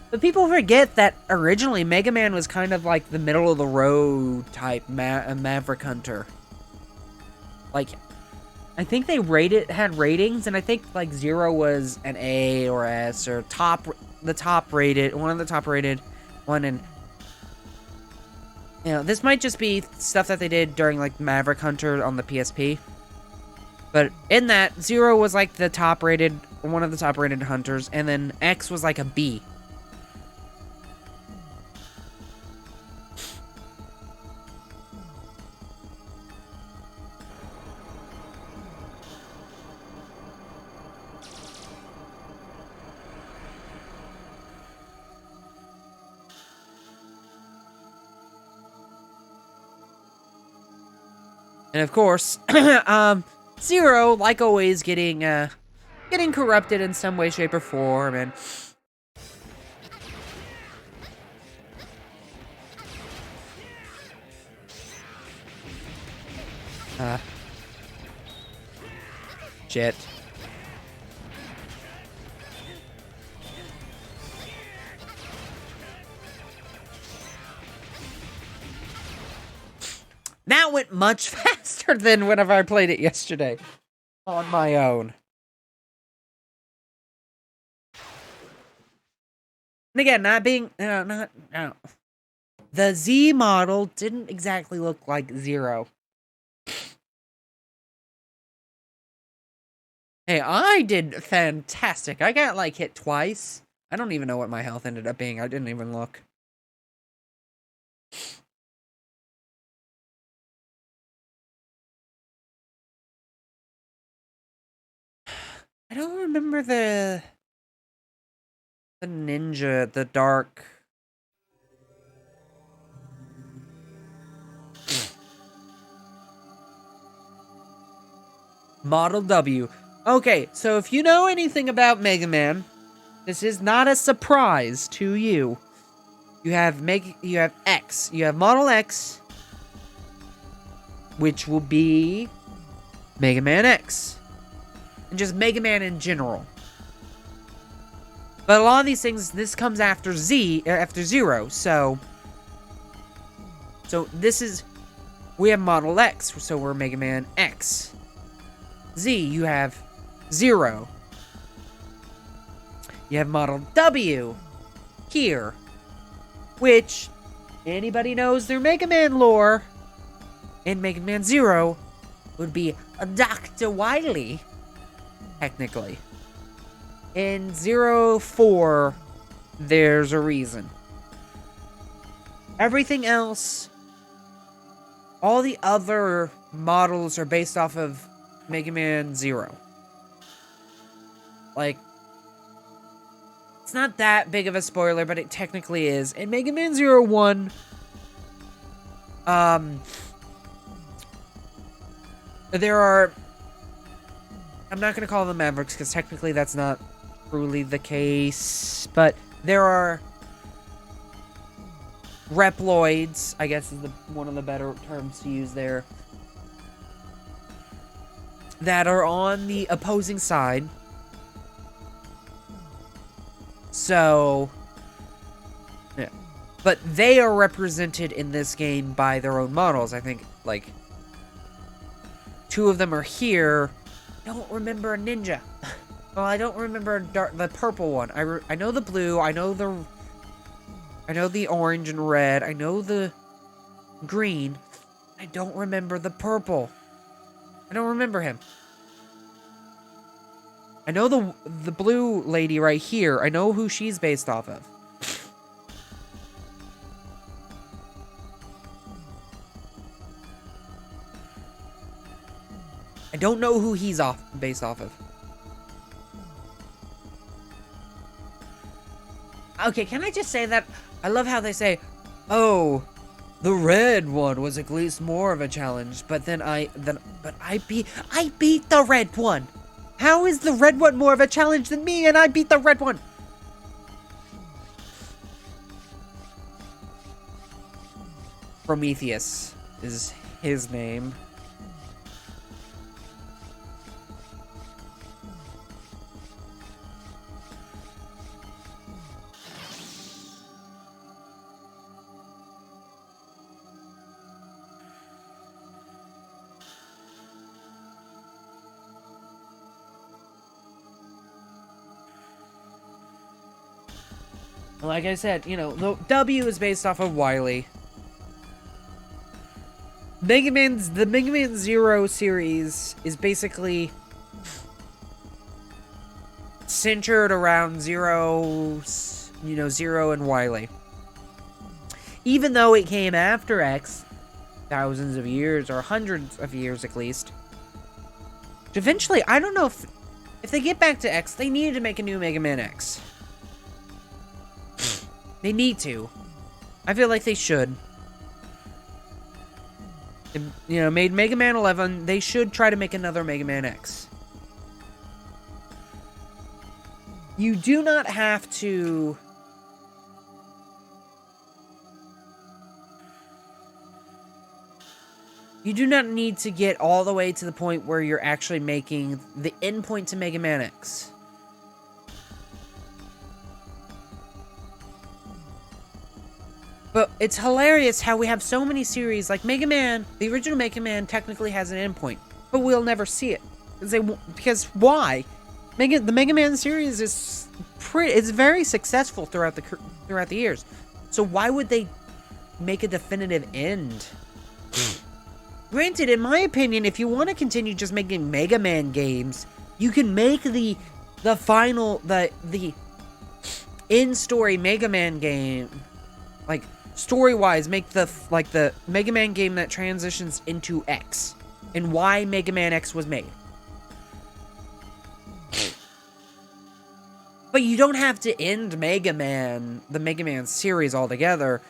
But people forget that originally Mega Man was kind of like the middle of the road type Maverick Hunter. Like, I think they had ratings, and I think like 0 was an A or S or one of the top rated one, and you know, this might just be stuff that they did during like Maverick Hunter on the PSP. But in that, 0 was like the top rated, one of the top rated hunters, and then X was like a B. And of course, 0, like always, getting corrupted in some way, shape, or form, and shit. That went much faster than whenever I played it yesterday on my own. And again, not being, no. The Z model didn't exactly look like Zero. Hey, I did fantastic. I got, like, hit twice. I don't even know what my health ended up being. I didn't even look. I don't remember the ninja, the dark. Model W. Okay, so if you know anything about Mega Man, this is not a surprise to you. You have X. You have Model X, which will be Mega Man X. And just Mega Man in general. But a lot of these things, this comes after after Zero, so this is, we have Model X, so we're Mega Man X. Z, you have Zero. You have Model W here, which anybody knows their Mega Man lore. In Mega Man Zero would be a Dr. Wily, technically. In 04, there's a reason. Everything else, all the other models are based off of Mega Man Zero. Like, it's not that big of a spoiler, but it technically is. In Mega Man 01, there are, I'm not going to call them Mavericks, because technically that's not truly the case, but there are Reploids, I guess is one of the better terms to use there, that are on the opposing side. So, yeah. But they are represented in this game by their own models. I think, like, 2 of them are here. I don't remember a ninja. Well, I don't remember the purple one. I know the blue. I know the orange and red. I know the green. I don't remember the purple. I don't remember him. I know the blue lady right here. I know who she's based off of. I don't know who he's based off of. Okay, can I just say that I love how they say, "Oh, the red one was at least more of a challenge," but then I beat the red one. How is the red one more of a challenge than me, and I beat the red one? Prometheus is his name. Like I said, you know, the W is based off of Wily. The Mega Man Zero series is basically centered around Zero and Wily. Even though it came after X, thousands of years, or hundreds of years at least. Eventually, I don't know if they get back to X, they needed to make a new Mega Man X. They need to. I feel like they should. You know, made Mega Man 11. They should try to make another Mega Man X. You do not have to... You do not need to get all the way to the point where you're actually making the endpoint to Mega Man X. But it's hilarious how we have so many series, like Mega Man, the original Mega Man technically has an endpoint, but we'll never see it. Because why? The Mega Man series is it's very successful throughout the years. So why would they make a definitive end? Granted, in my opinion, if you want to continue just making Mega Man games, you can make the final in-story Mega Man game, like story-wise, make the Mega Man game that transitions into X, and why Mega Man X was made. But you don't have to end the Mega Man series altogether.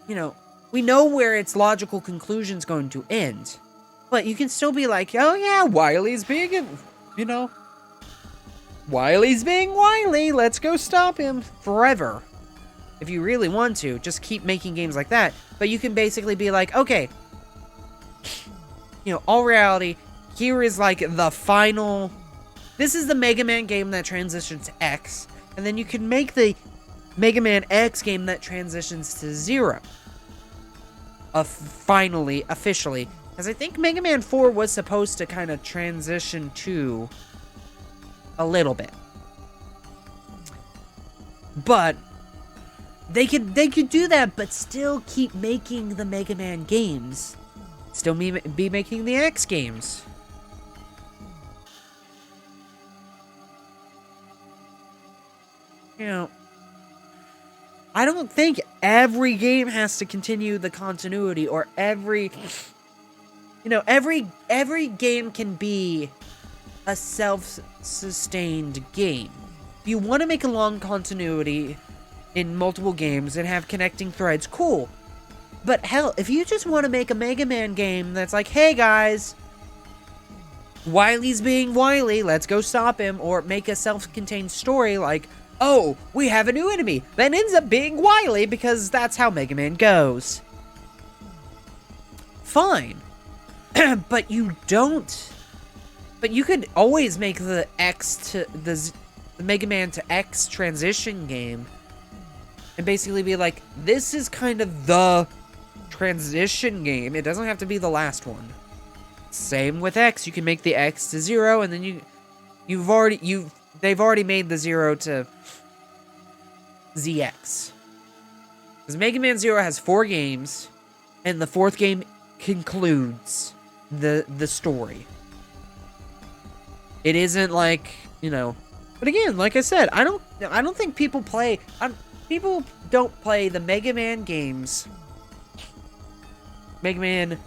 You know, we know where its logical conclusion's going to end. But you can still be like, oh yeah, Wily's being, Wily's being Wily, let's go stop him forever. If you really want to, just keep making games like that. But you can basically be like, okay, all reality, here is like the final... This is the Mega Man game that transitions to X, and then you can make the Mega Man X game that transitions to Zero. Finally, officially. Because I think Mega Man 4 was supposed to kind of transition to a little bit. But they could do that, but still keep making the Mega Man games. Still be making the X games. I don't think every game has to continue the continuity, or every game can be a self-sustained game. If you want to make a long continuity in multiple games and have connecting threads, cool. But hell, if you just want to make a Mega Man game that's like, hey guys, Wily's being Wily, let's go stop him, or make a self-contained story like, oh, we have a new enemy, that ends up being Wily because that's how Mega Man goes. Fine. But you don't... But you could always make the the Mega Man to X transition game and basically be like, this is kind of the transition game. It doesn't have to be the last one. Same with X. You can make the X to Zero, and then they've already made the Zero to ZX. Because Mega Man Zero has 4 games, and the 4th game concludes the story. It isn't like, but again, like I said, I don't think people don't play the Mega Man games, Mega Man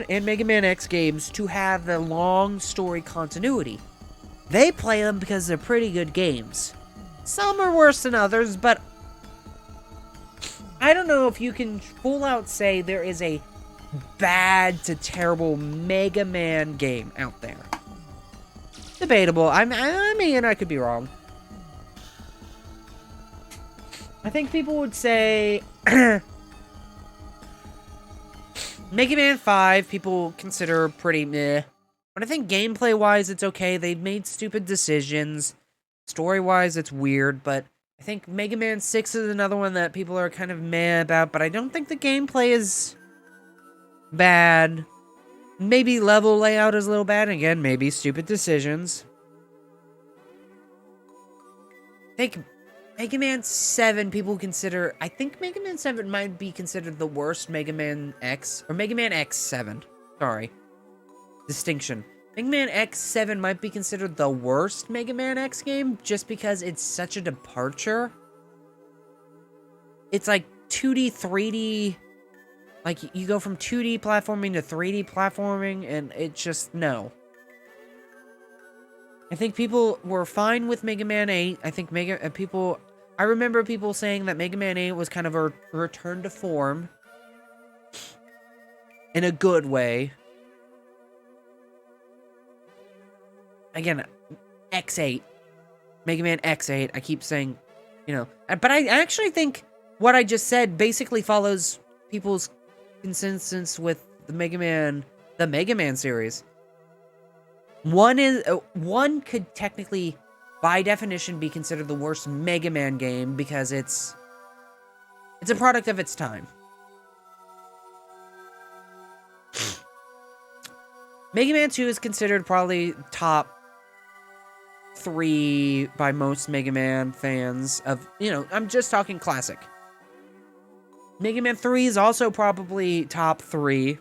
and Mega Man X games to have the long story continuity. They play them because they're pretty good games. Some are worse than others, but I don't know if you can full out say there is a bad to terrible Mega Man game out there. Debatable. I mean, I could be wrong. I think people would say Mega Man 5 people consider pretty meh. But I think gameplay-wise, it's okay. They've made stupid decisions. Story-wise, it's weird, but I think Mega Man 6 is another one that people are kind of meh about, but I don't think the gameplay is bad. Maybe level layout is a little bad. Again, maybe stupid decisions. I think Mega Man 7 people consider... I think Mega Man 7 might be considered the worst Mega Man X. Or Mega Man X7. Sorry. Distinction. Mega Man X7 might be considered the worst Mega Man X game just because it's such a departure. It's like 2D, 3D... Like, you go from 2D platforming to 3D platforming, and it just, no. I think people were fine with Mega Man 8. I think I remember people saying that Mega Man 8 was kind of a return to form. In a good way. Again, X8. Mega Man X8, I keep saying, But I actually think what I just said basically follows people's consensus with the Mega Man series. One could technically, by definition, be considered the worst Mega Man game because it's a product of its time. Mega Man 2 is considered probably top 3 by most Mega Man fans of, I'm just talking classic. Mega Man 3 is also probably top 3.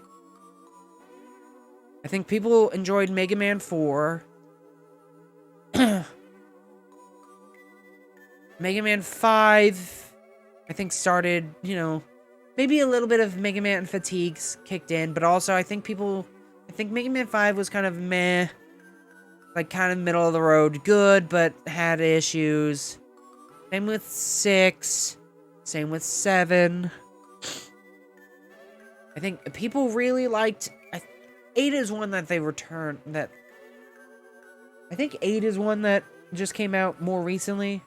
I think people enjoyed Mega Man 4. Mega Man 5, I think started, maybe a little bit of Mega Man fatigues kicked in, but also I think Mega Man 5 was kind of meh, like kind of middle of the road, good, but had issues. Same with 6, same with 7. I think people really liked, 8 is one that they returned, I think 8 is one that just came out more recently.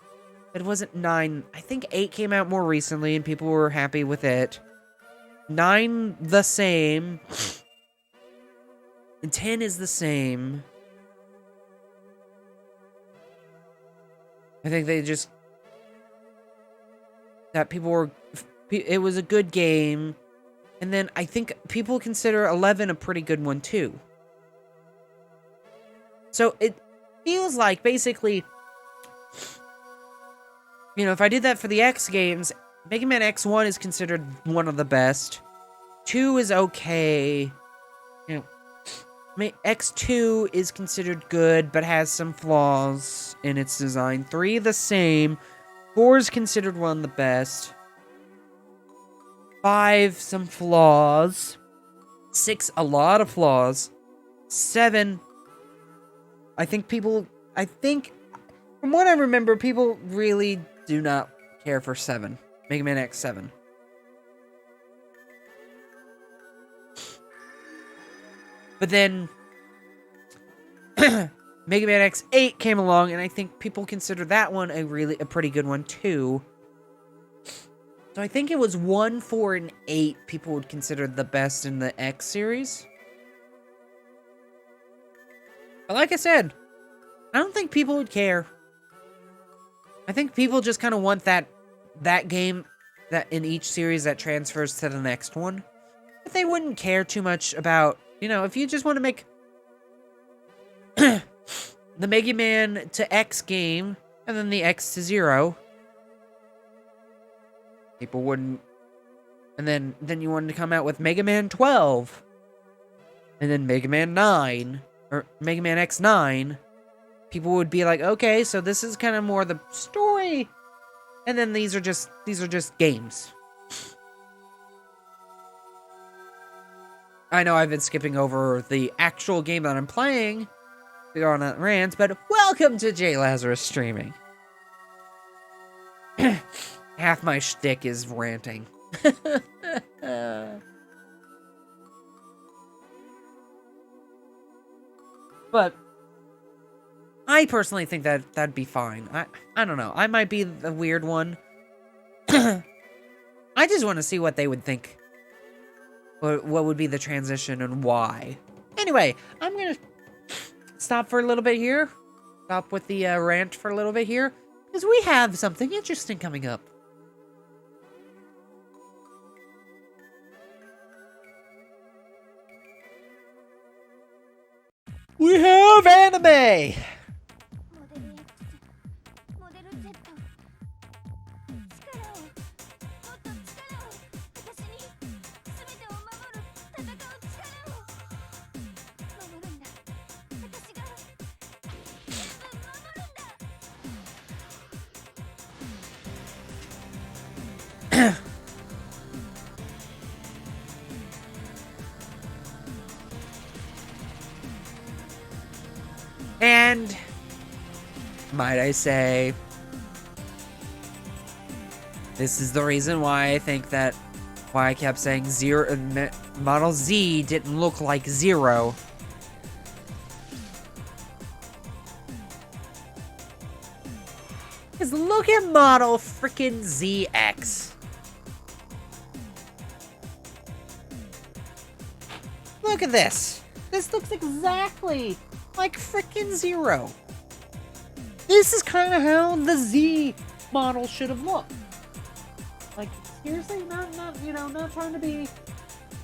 It wasn't 9. I think 8 came out more recently and people were happy with it. 9, the same. And 10 is the same. I think it was a good game. And then I think people consider 11 a pretty good one too. So it feels like basically, if I did that for the X games, Mega Man X1 is considered one of the best. 2 is okay. X2 is considered good, but has some flaws in its design. 3, the same. 4 is considered one of the best. 5, some flaws. 6, a lot of flaws. 7, from what I remember, people really do not care for 7. Mega Man X7. But then, Mega Man X8 came along, and I think people consider that one a pretty good one too. So I think it was 1, 4, and 8 people would consider the best in the X series. But like I said, I don't think people would care. I think people just kind of want that game that in each series that transfers to the next one. But they wouldn't care too much about, if you just want to make the Mega Man to X game and then the X to 0. People wouldn't. And then you wanted to come out with Mega Man 12. And then Mega Man 9. Or Mega Man X9. People would be like, okay, so this is kind of more the story. And then these are just games. I know I've been skipping over the actual game that I'm playing to go on that rant, but welcome to JayLazoris streaming. Half my shtick is ranting. But I personally think that'd be fine. I don't know. I might be the weird one. I just want to see what they would think. What would be the transition and why. Anyway, I'm going to stop for a little bit here. Stop with the rant for a little bit here. Because we have something interesting coming up. We have anime! And, might I say, this is the reason why I think that, why I kept saying Model Z didn't look like Zero. Because look at Model frickin' ZX. Look at this. This looks exactly like frickin' Zero. This is kind of how the Z model should have looked. Like, seriously, not trying to be.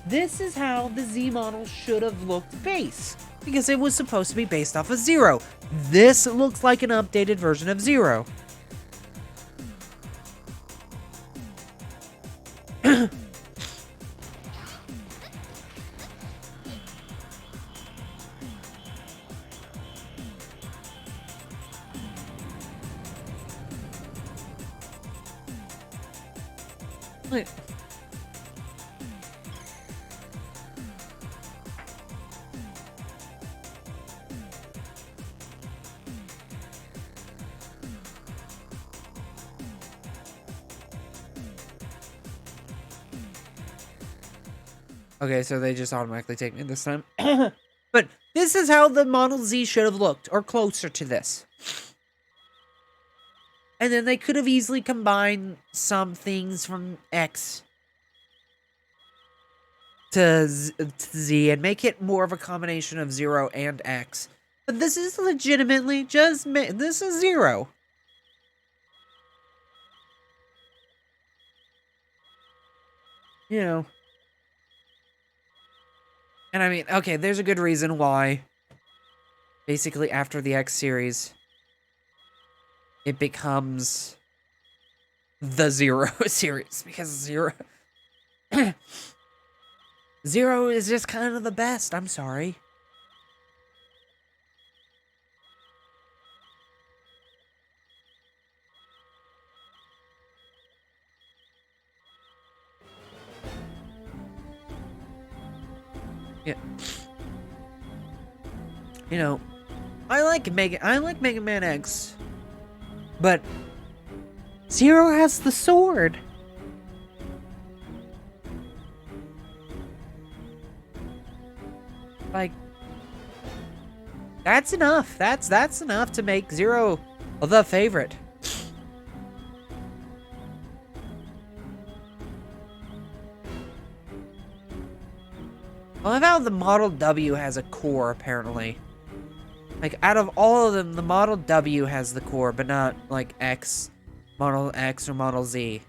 This is how the Z model should have looked base. because it was supposed to be based off of Zero. This looks like an updated version of Zero. Okay, so they just automatically take me this time. But this is how the Model Z should have looked, or closer to this. And then they could have easily combined some things from X to Z and make it more of a combination of 0 and X. But this is legitimately just... this is 0. You know... And I mean, okay, there's a good reason why, basically after the X series, it becomes the Zero series, because Zero... Zero is just kind of the best, I'm sorry. Yeah. You know, I like Mega Man X, but Zero has the sword. Like, that's enough. That's enough to make Zero the favorite. I love how the Model W has a core, apparently. Like, out of all of them, the Model W has the core, but not, like, Model X or Model Z.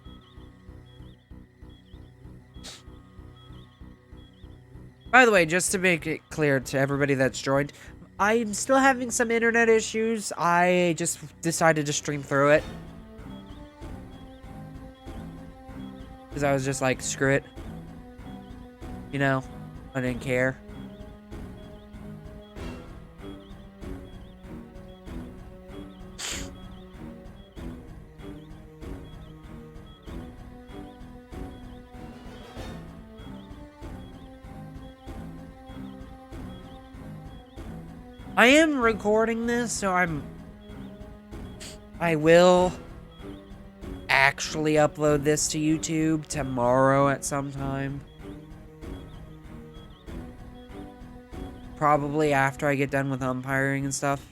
By the way, just to make it clear to everybody that's joined, I'm still having some internet issues. I just decided to stream through it. Because I was just like, screw it. You know? I didn't care. I am recording this, so I will actually upload this to YouTube tomorrow at some time. Probably after I get done with umpiring and stuff.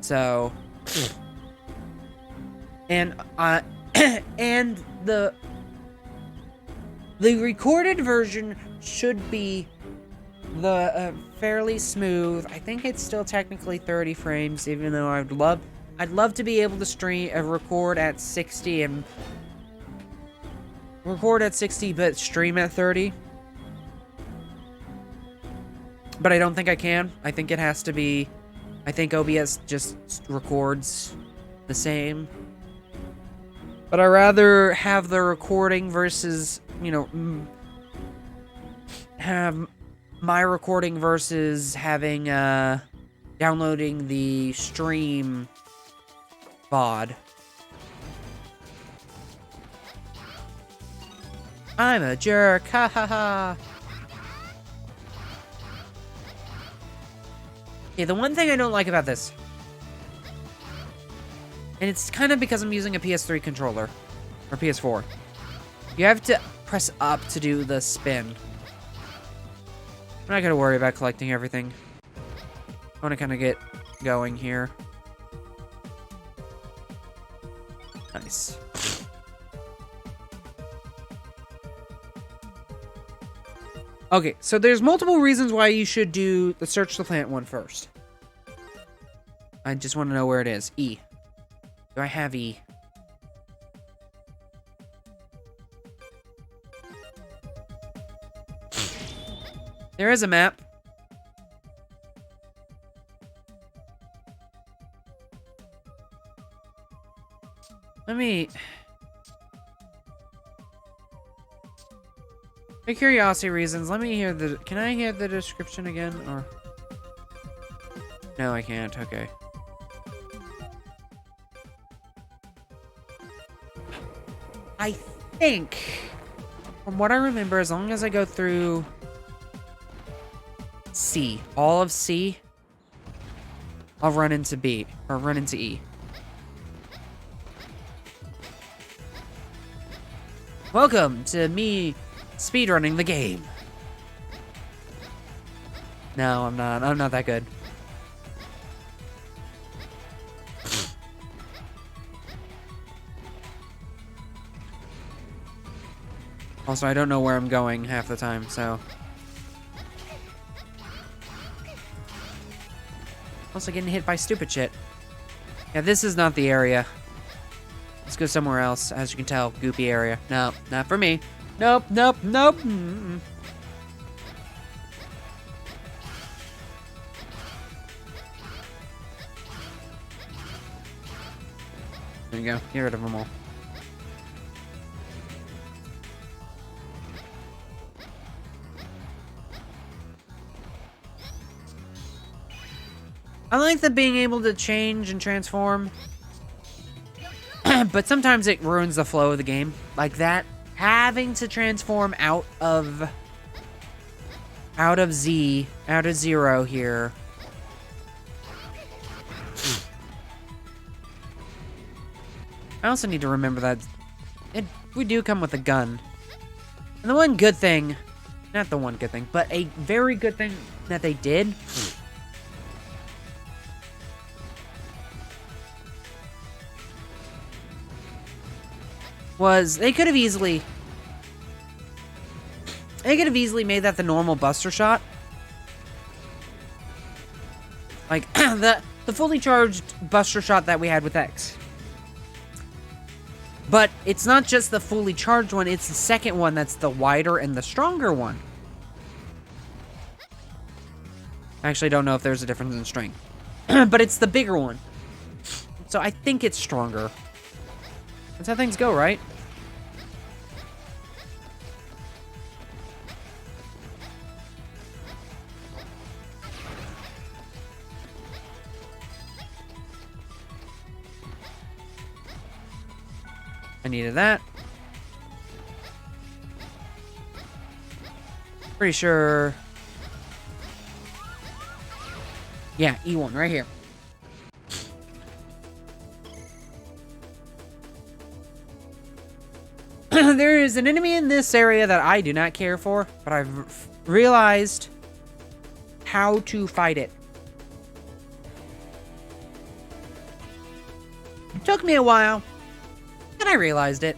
So, and and the recorded version should be fairly smooth. I think it's still technically 30 frames, even though I'd love to be able to record at 60 and record at 60 but stream at 30. But I don't think I can. I think it has to be, I think OBS just records the same. But I'd rather have the recording versus, you know, have my recording versus having, downloading the stream VOD. I'm a jerk, ha ha ha. Okay, the one thing I don't like about this, and it's kind of because I'm using a PS3 controller, or PS4, you have to press up to do the spin. I'm not gonna worry about collecting everything. I want to kind of get going here. Nice. Okay, so there's multiple reasons why you should do the Search the Plant one first. I just want to know where it is. E. Do I have E? There is a map. Let me... For curiosity reasons, let me hear the... Can I hear the description again, or... No, I can't. Okay. I think, from what I remember, as long as I go through C, all of C, I'll run into B, or run into E. Welcome to me speedrunning the game. No, I'm not. I'm not that good. Also, I don't know where I'm going half the time, so... Also getting hit by stupid shit. Yeah, this is not the area. Let's go somewhere else. As you can tell, goopy area. No, not for me. Nope, nope, nope. Mm-mm. There you go. Get rid of them all. I like the being able to change and transform. But sometimes it ruins the flow of the game. Like that. Having to transform out of Z, out of Zero here. I also need to remember that we do come with a gun. And the one good thing, not the one good thing, but a very good thing that they did was they could have easily made that the normal Buster Shot. Like the fully charged Buster Shot that we had with X. But it's not just the fully charged one, it's the second one that's the wider and the stronger one. I actually don't know if there's a difference in strength. But it's the bigger one. So I think it's stronger. That's how things go, right? I needed that. Pretty sure... Yeah, E1 right here. There is an enemy in this area that I do not care for, but I've realized how to fight it. It took me a while, and I realized it.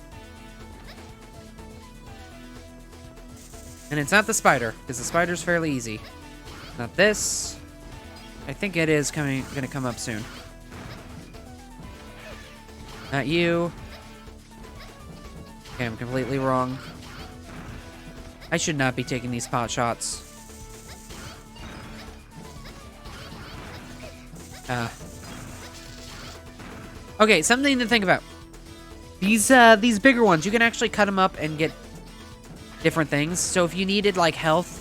And it's not the spider, because the spider's fairly easy. Not this. I think it is gonna come up soon. Not you. Okay, I'm completely wrong. I should not be taking these pot shots. Okay, something to think about. These bigger ones, you can actually cut them up and get different things. So if you needed, like, health...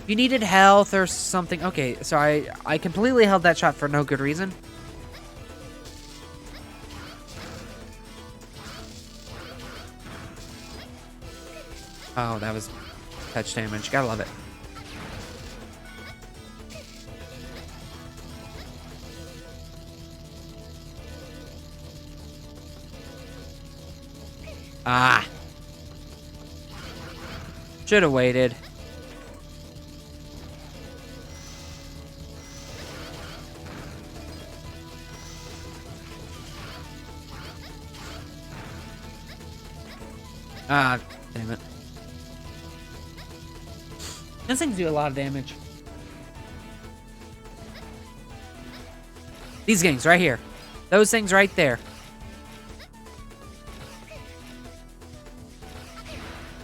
If you needed health or something... Okay, so I completely held that shot for no good reason. Oh, that was touch damage. Gotta love it. Ah. Should have waited. Ah, damn it. Those things do a lot of damage. These things right here. Those things right there.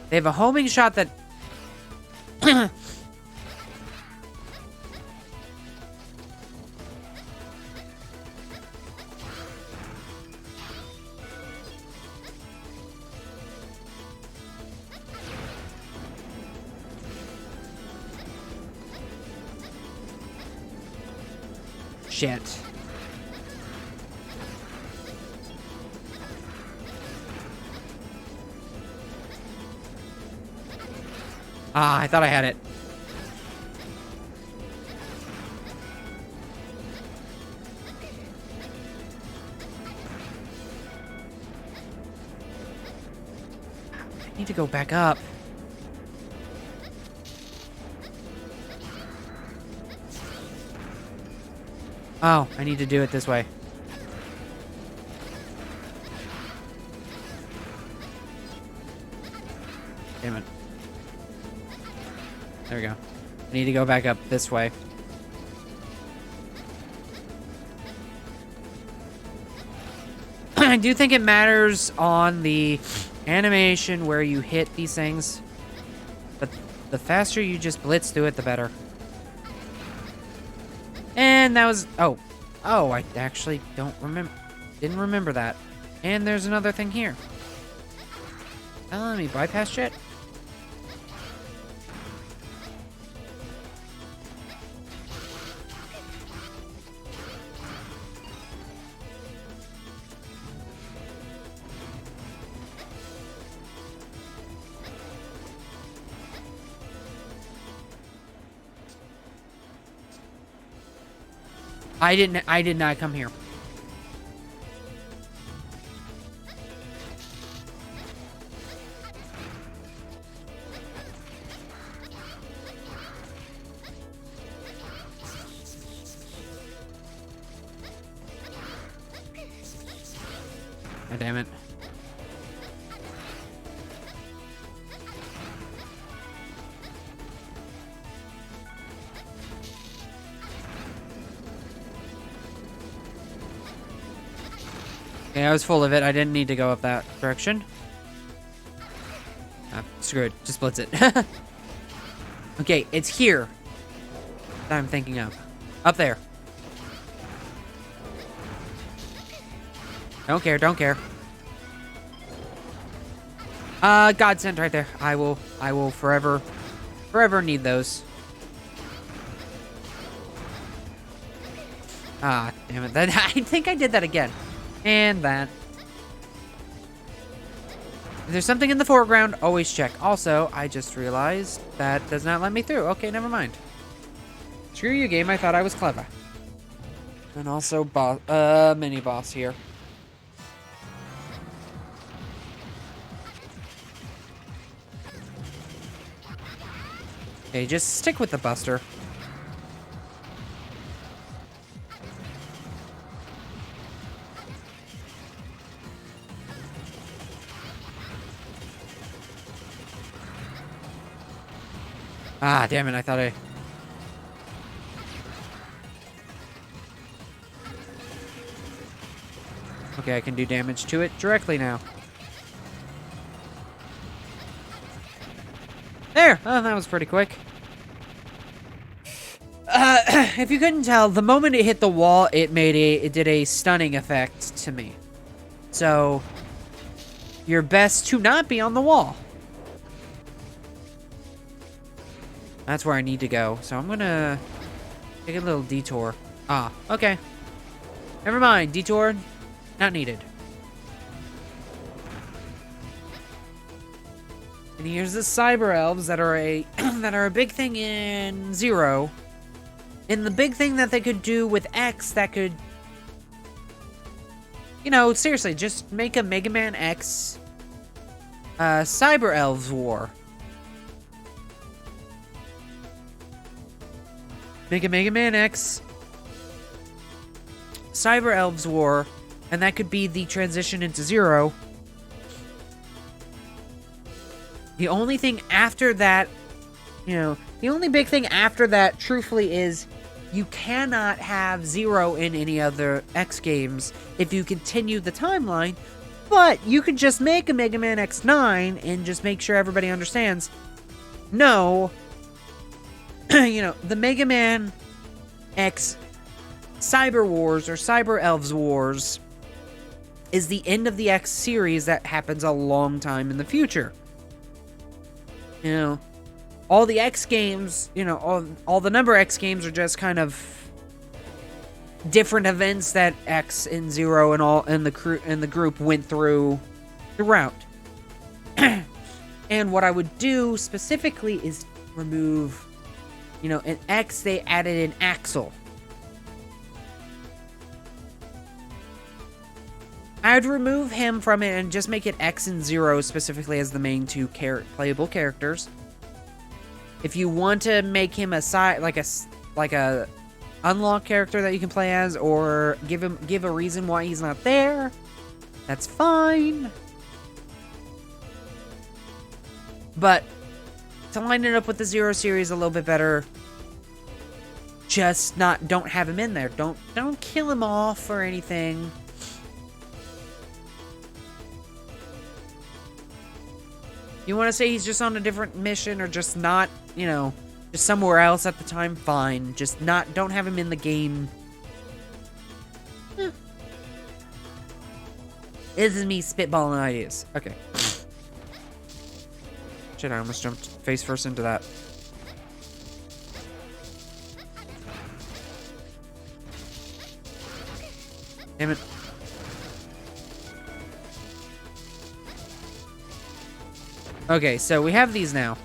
They have a homing shot that... Shit. Ah, I thought I had it. I need to go back up. Oh, I need to do it this way. Damn it. There we go. I need to go back up this way. I do think it matters on the animation where you hit these things. But the faster you just blitz through it, the better. And that was... Oh. Oh, I actually don't remember... Didn't remember that. And there's another thing here. Let me bypass shit. I did not come here. Oh, damn it. Okay, I was full of it. I didn't need to go up that direction. Ah, screw it. Just blitz it. Okay, it's here that I'm thinking of. Up there. Don't care, don't care. Godsend right there. I will forever need those. Ah, damn it. I think I did that again. And that. If there's something in the foreground, always check. Also, I just realized that does not let me through. Okay, never mind. Screw you, game. I thought I was clever. And also, mini boss here. Okay, just stick with the buster. Ah, damn it, I thought I... Okay, I can do damage to it directly now. There! Oh, that was pretty quick. If you couldn't tell, the moment it hit the wall, it did a stunning effect to me. So, you're best to not be on the wall. That's where I need to go. So I'm gonna take a little detour. Ah, okay. Never mind. Detour, not needed. And here's the cyber elves that are a big thing in Zero. And the big thing that they could do with X that could, you know, seriously, just make a Mega Man X cyber elves war. Make a Mega Man X Cyber Elves War, and that could be the transition into Zero. The only thing after that, you know, the only big thing after that, truthfully, is you cannot have Zero in any other X games if you continue the timeline, but you could just make a Mega Man X9 and just make sure everybody understands, no, the Mega Man X Cyber Wars or Cyber Elves Wars is the end of the X series that happens a long time in the future. All the X games, all the number X games are just kind of different events that X and Zero and the group went through throughout. And what I would do specifically is remove, in X they added an Axel. I'd remove him from it and just make it X and Zero specifically as the main two playable characters. If you want to make him a unlock character that you can play as, or give a reason why he's not there, that's fine. But to line it up with the Zero series a little bit better, just don't have him in there. Don't kill him off or anything. You want to say he's just on a different mission or just not, just somewhere else at the time, fine. Just don't have him in the game. This is me spitballing ideas. Okay. Shit, I almost jumped face first into that. Damn it. Okay, so we have these now.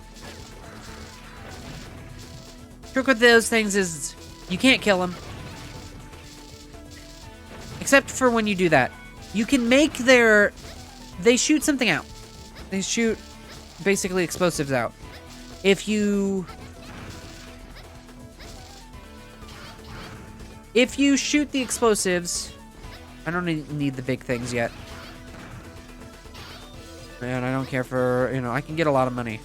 Trick with those things is you can't kill them. Except for when you do that. You can make they shoot something out. They shoot basically explosives out. If you shoot the explosives, I don't need the big things yet. Man, I don't care for, I can get a lot of money.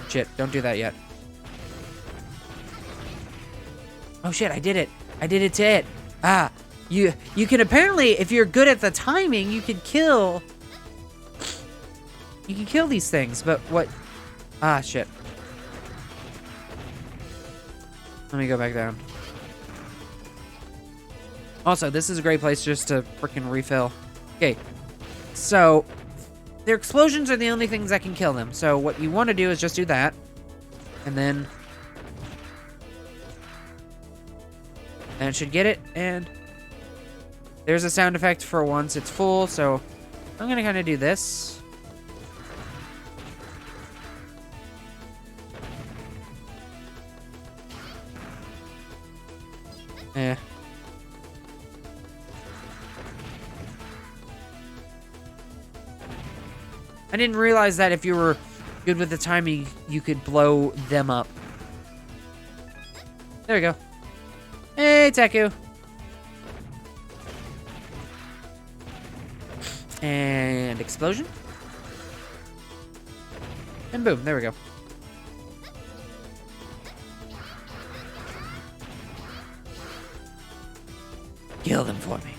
Shit, don't do that yet. Oh shit, I did it. I did it to it. Ah, you can apparently, if you're good at the timing, you can kill these things, but what? Ah, shit. Let me go back down. Also, this is a great place just to freaking refill. Okay, so their explosions are the only things that can kill them. So what you want to do is just do that, and then it should get it. And there's a sound effect for once it's full. So I'm gonna kind of do this. I didn't realize that if you were good with the timing, you could blow them up. There we go. Hey, Teku. And explosion. And boom, there we go. Kill them for me.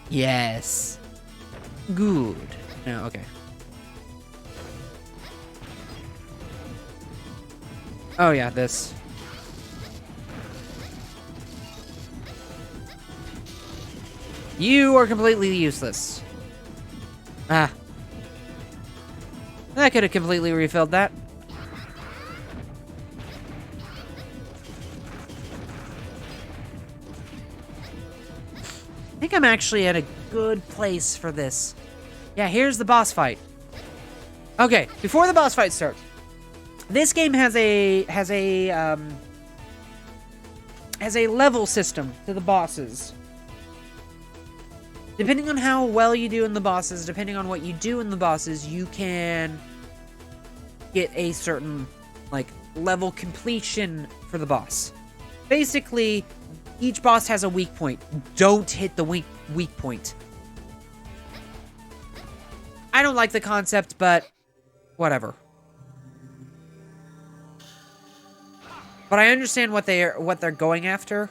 Yes. Good. No, okay. Oh yeah, this. You are completely useless. Ah. I could have completely refilled that. I think I'm actually at a good place for this. Yeah, here's the boss fight. Okay, before the boss fight starts, this game has a level system to the bosses. Depending on how well you do in the bosses, depending on what you do in the bosses, you can get a certain, level completion for the boss. Basically, each boss has a weak point. Don't hit the weak point. I don't like the concept, but whatever. But I understand what they're going after.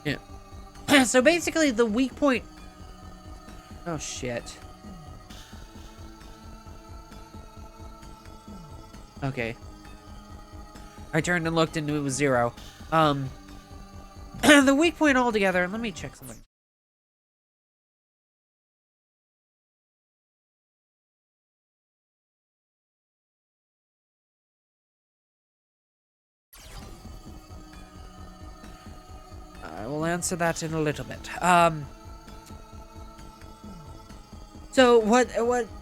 Yeah. So basically, the weak point. Oh shit. Okay. I turned and looked and it was 0. The weak point altogether. Let me check something. I will answer that in a little bit. So what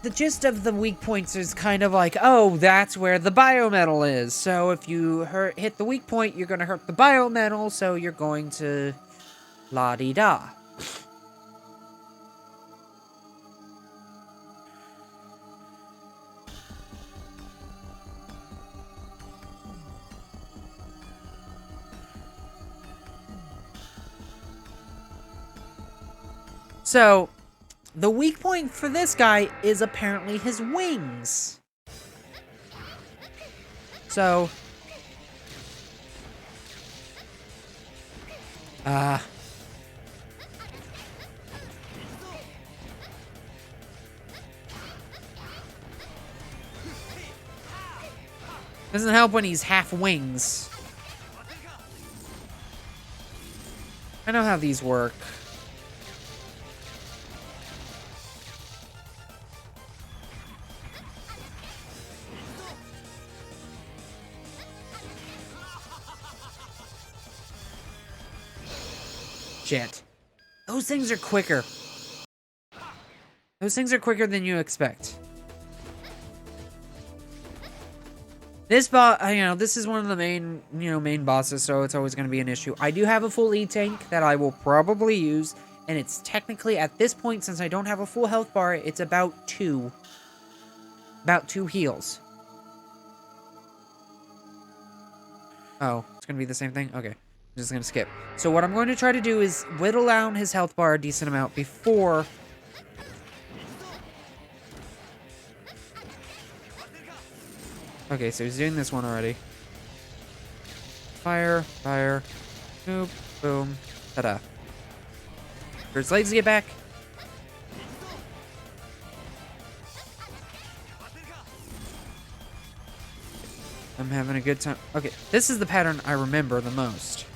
the gist of the weak points is kind of like, oh, that's where the biometal is. So if you hit the weak point, you're going to hurt the biometal, so you're going to la-di-da. So the weak point for this guy is apparently his wings. So doesn't help when he's half wings. I know how these work. Shit. Those things are quicker. Those things are quicker than you expect. This this is one of the main bosses, so it's always going to be an issue. I do have a full E-tank that I will probably use, and it's technically, at this point, since I don't have a full health bar, it's about 2. About 2 heals. Oh, it's going to be the same thing? Okay. I'm just going to skip. So what I'm going to try to do is whittle down his health bar a decent amount before... Okay, so he's doing this one already. Fire, fire, boop, boom, ta-da. For his legs to get back. I'm having a good time. Okay, this is the pattern I remember the most.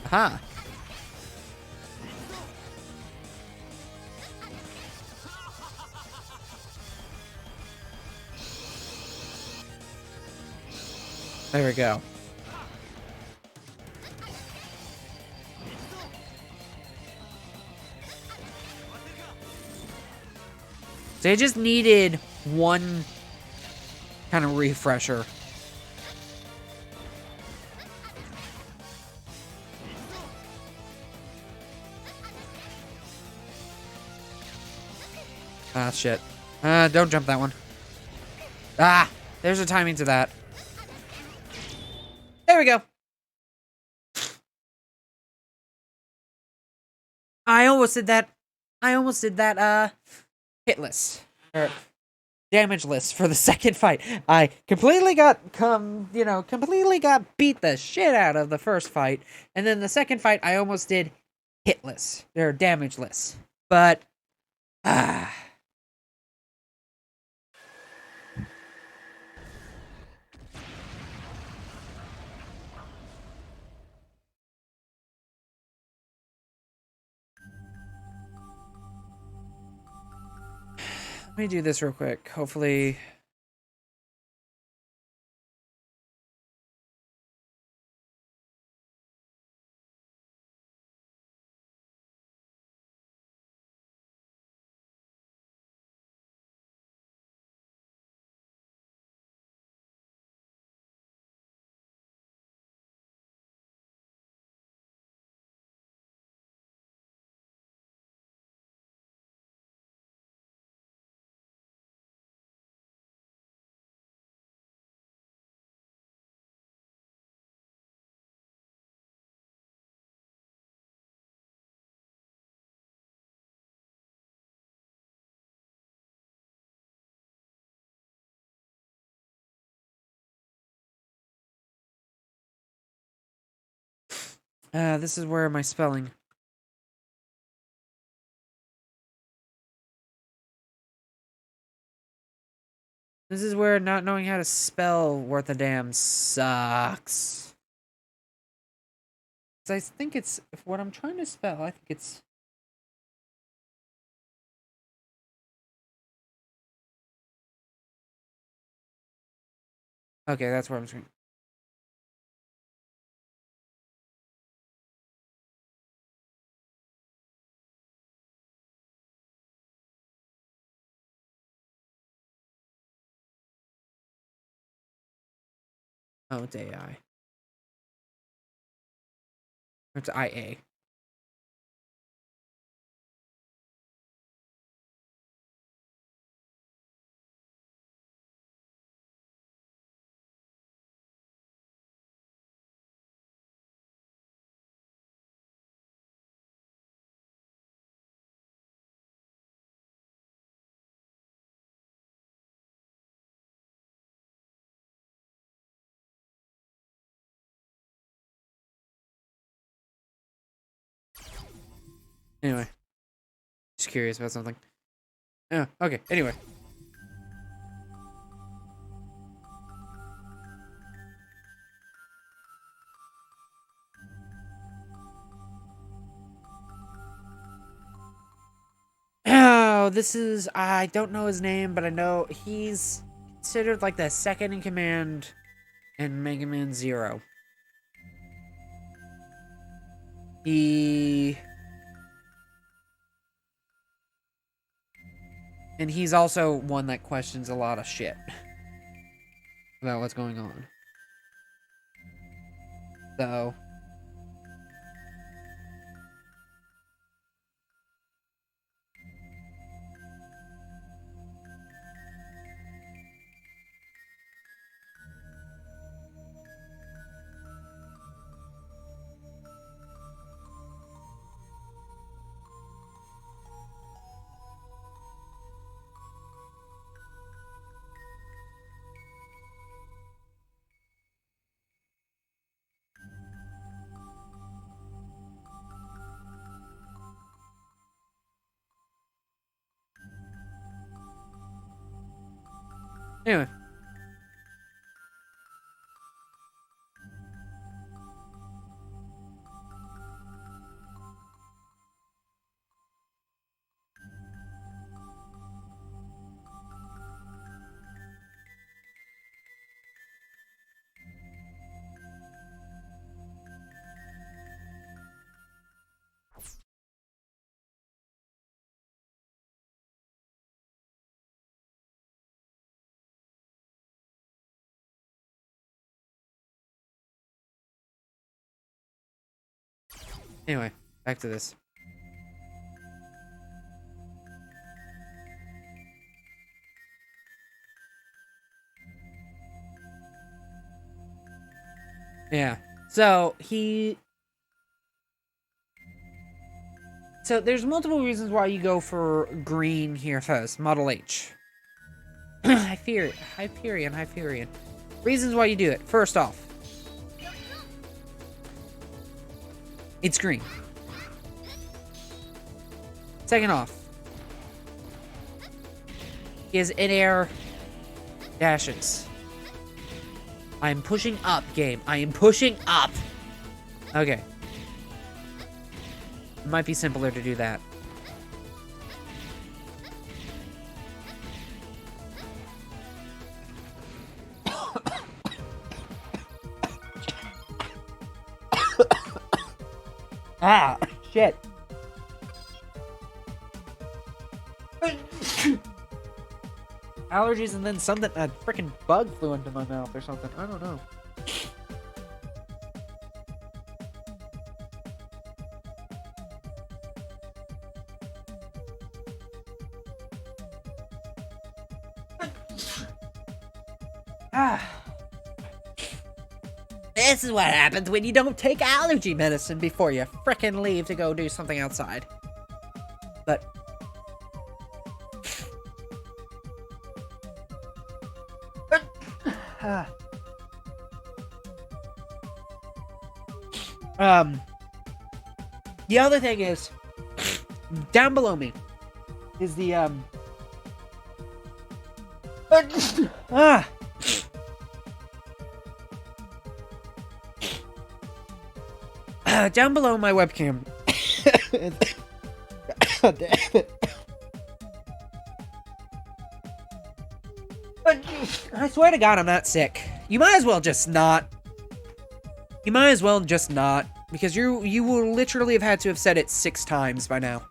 Aha! There we go. So I just needed one kind of refresher. Ah, shit. Don't jump that one. Ah! There's a timing to that. There we go. I almost did that. Hit list. Or damage list for the second fight. I completely completely got beat the shit out of the first fight. And then the second fight, I almost did hit list. Or damage list. But, let me do this real quick. Hopefully... This is where my spelling. This is where not knowing how to spell worth a damn sucks. I think it's what I'm trying to spell. I think it's. Okay, that's where I'm screwing. Oh, it's AI. It's IA. Anyway, just curious about something. Yeah. Okay. Anyway. Oh, this is. I don't know his name, but I know he's considered like the second in command in Mega Man Zero. And he's also one that questions a lot of shit about what's going on. So. Anyway. Anyway, back to this. Yeah. So there's multiple reasons why you go for green here first. Model H. Hyperion. Reasons why you do it. First off, it's green. Second off, he has in-air dashes. I'm pushing up, game. I am pushing up. Okay. It might be simpler to do that. Ah, shit. Allergies and then a freaking bug flew into my mouth or something. I don't know. This is what happens when you don't take allergy medicine before you frickin' leave to go do something outside. But The other thing is, down below me is the, down below my webcam. God damn it. I swear to God, I'm not sick. You might as well just not. You might as well just not. Because you will literally have had to have said it 6 times by now.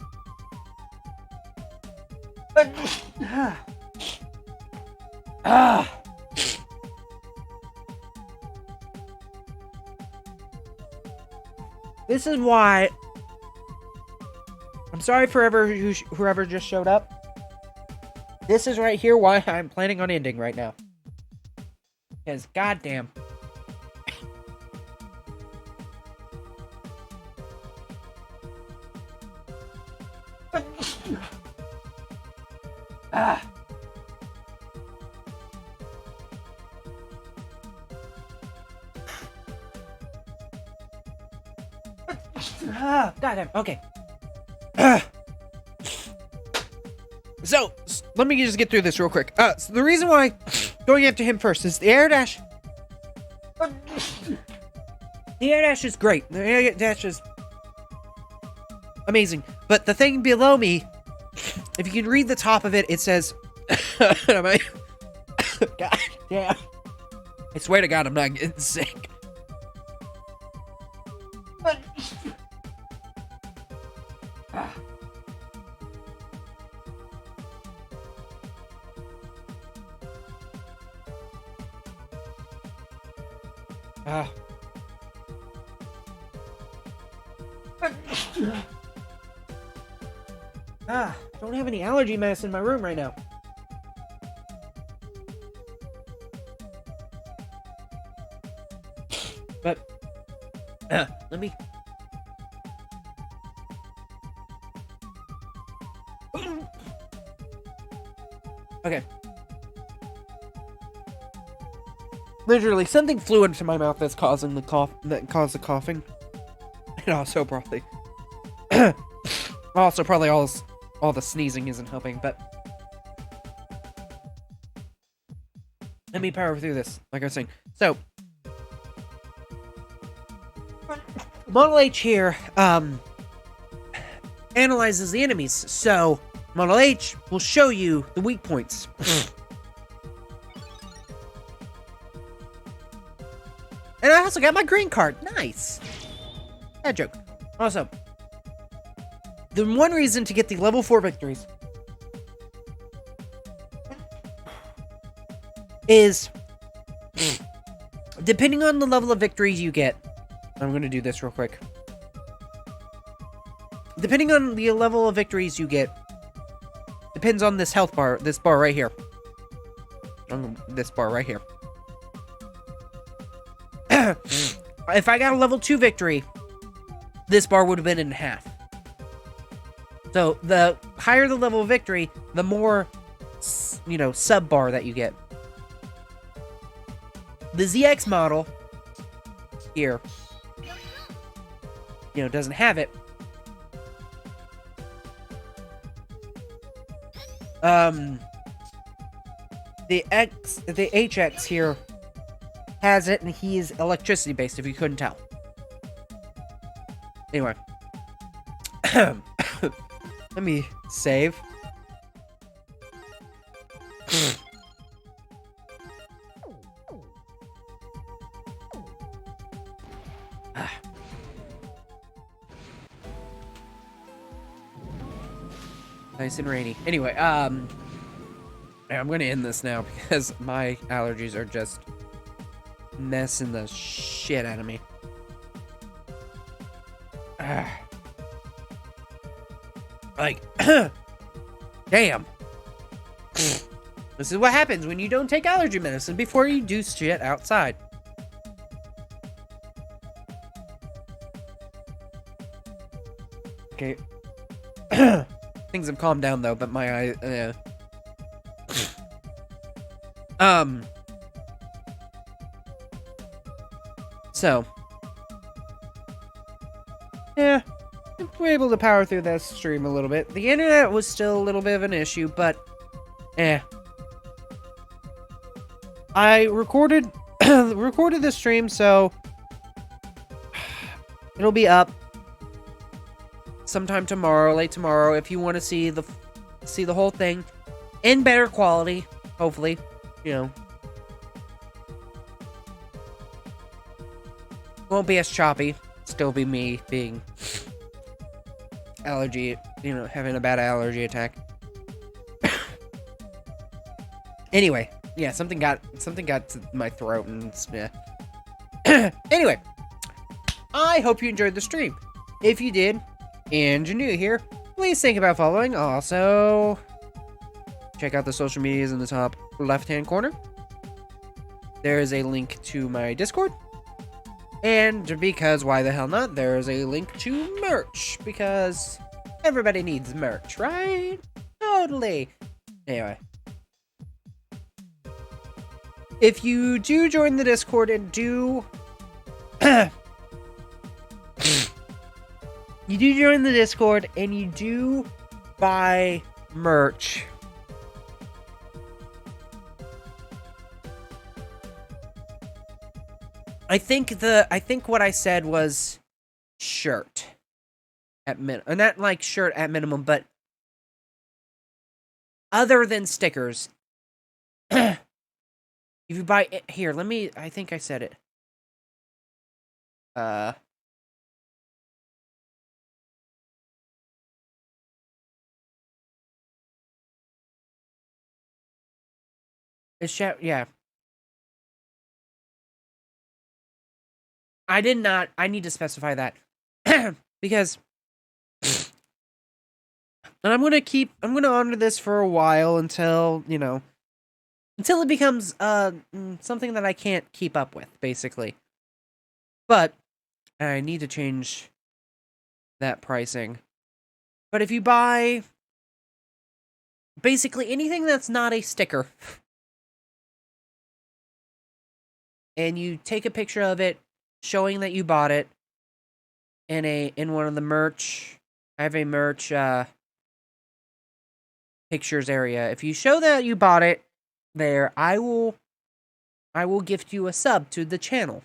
This is why. I'm sorry for whoever just showed up. This is right here why I'm planning on ending right now. Because goddamn. Goddamn. Okay. So, let me just get through this real quick. So the reason why going after him first is the air dash. The air dash is great. The air dash is amazing. But the thing below me, if you can read the top of it, it says, God damn. I swear to God, I'm not getting sick. I don't have any allergy medicine in my room right now. But, let me... Okay. Literally, something flew into my mouth that's causing the cough, that caused the coughing. And also probably... also probably all the sneezing isn't helping, but... Let me power through this, like I was saying. So... Model H here, analyzes the enemies, so Model H will show you the weak points. And I also got my green card. Nice. Bad joke. Also, the one reason to get the level 4 victories is, depending on the level of victories you get, I'm going to do this real quick. Depending on the level of victories you get, depends on this health bar, this bar right here. This bar right here. If I got a level 2 victory, this bar would have been in half. So, the higher the level of victory, the more, you know, sub bar that you get. The ZX model here, you know, doesn't have it. The HX here has it, and he is electricity based, if you couldn't tell. Anyway. Let me save. Nice and rainy. Anyway, I'm gonna end this now because my allergies are just messing the shit out of me. Like, damn. This is what happens when you don't take allergy medicine before you do shit outside. Okay. Things have calmed down though, but my eye, So, yeah, we're able to power through that stream a little bit. The internet was still a little bit of an issue, but I recorded recorded the stream, so it'll be up sometime tomorrow, late tomorrow, if you want to see the whole thing in better quality, hopefully, you know. Won't be as choppy. Still be me being allergy, you know, having a bad allergy attack. Anyway, yeah, something got to my throat and yeah. Anyway, I hope you enjoyed the stream. If you did, and you're new here, please think about following. Also, check out the social medias in the top left-hand corner. There is a link to my Discord. And because why the hell not, there is a link to merch. Because everybody needs merch, right? Totally. Anyway. If you do join the Discord and do... you do join the Discord and you do buy merch... I think what I said was shirt at not like shirt at minimum, but other than stickers. If you buy it here, I think I said it. Yeah. I need to specify that. Because and I'm gonna honor this for a while until, you know, until it becomes something that I can't keep up with, basically. But I need to change that pricing. But if you buy basically anything that's not a sticker and you take a picture of it showing that you bought it in one of the merch, I have a merch pictures area. If you show that you bought it there, I will gift you a sub to the channel.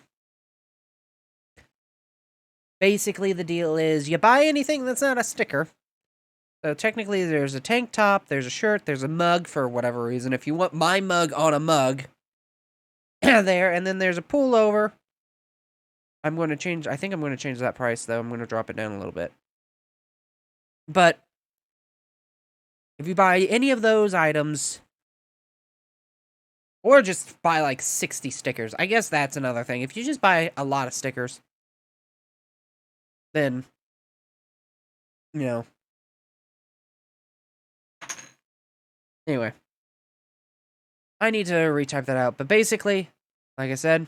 Basically, the deal is you buy anything that's not a sticker. So technically, there's a tank top, there's a shirt, there's a mug for whatever reason. If you want my mug on a mug, there, and then there's a pullover. I think I'm going to change that price, though. I'm going to drop it down a little bit. But if you buy any of those items, or just buy like 60 stickers, I guess that's another thing. If you just buy a lot of stickers, then, you know. Anyway. I need to retype that out. But basically, like I said,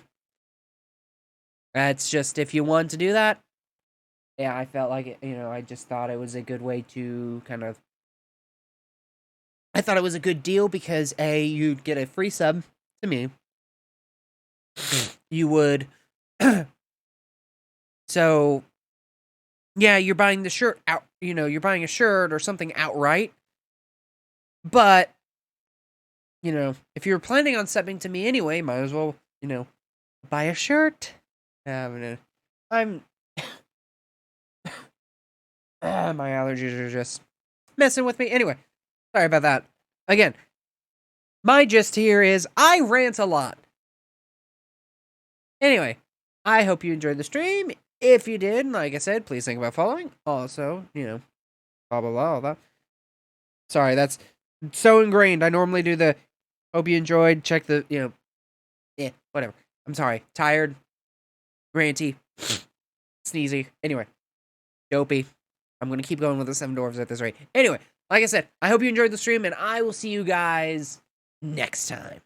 that's just if you want to do that. Yeah, I felt like it, you know, I just thought it was a good way to kind of... I thought it was a good deal because, A, you'd get a free sub to me. You would... So, yeah, you're buying the shirt out, you know, you're buying a shirt or something outright. But, you know, if you're planning on subbing to me anyway, might as well, you know, buy a shirt. My allergies are just messing with me. Anyway, sorry about that. Again, my gist here is I rant a lot. Anyway, I hope you enjoyed the stream. If you did, like I said, please think about following. Also, you know, blah, blah, blah, all that. Sorry, that's so ingrained. I normally do the hope you enjoyed, check the, you know, whatever. I'm sorry. Tired, ranty, sneezy. Anyway, dopey. I'm going to keep going with the 7 dwarves at this rate. Anyway, like I said, I hope you enjoyed the stream, and I will see you guys next time.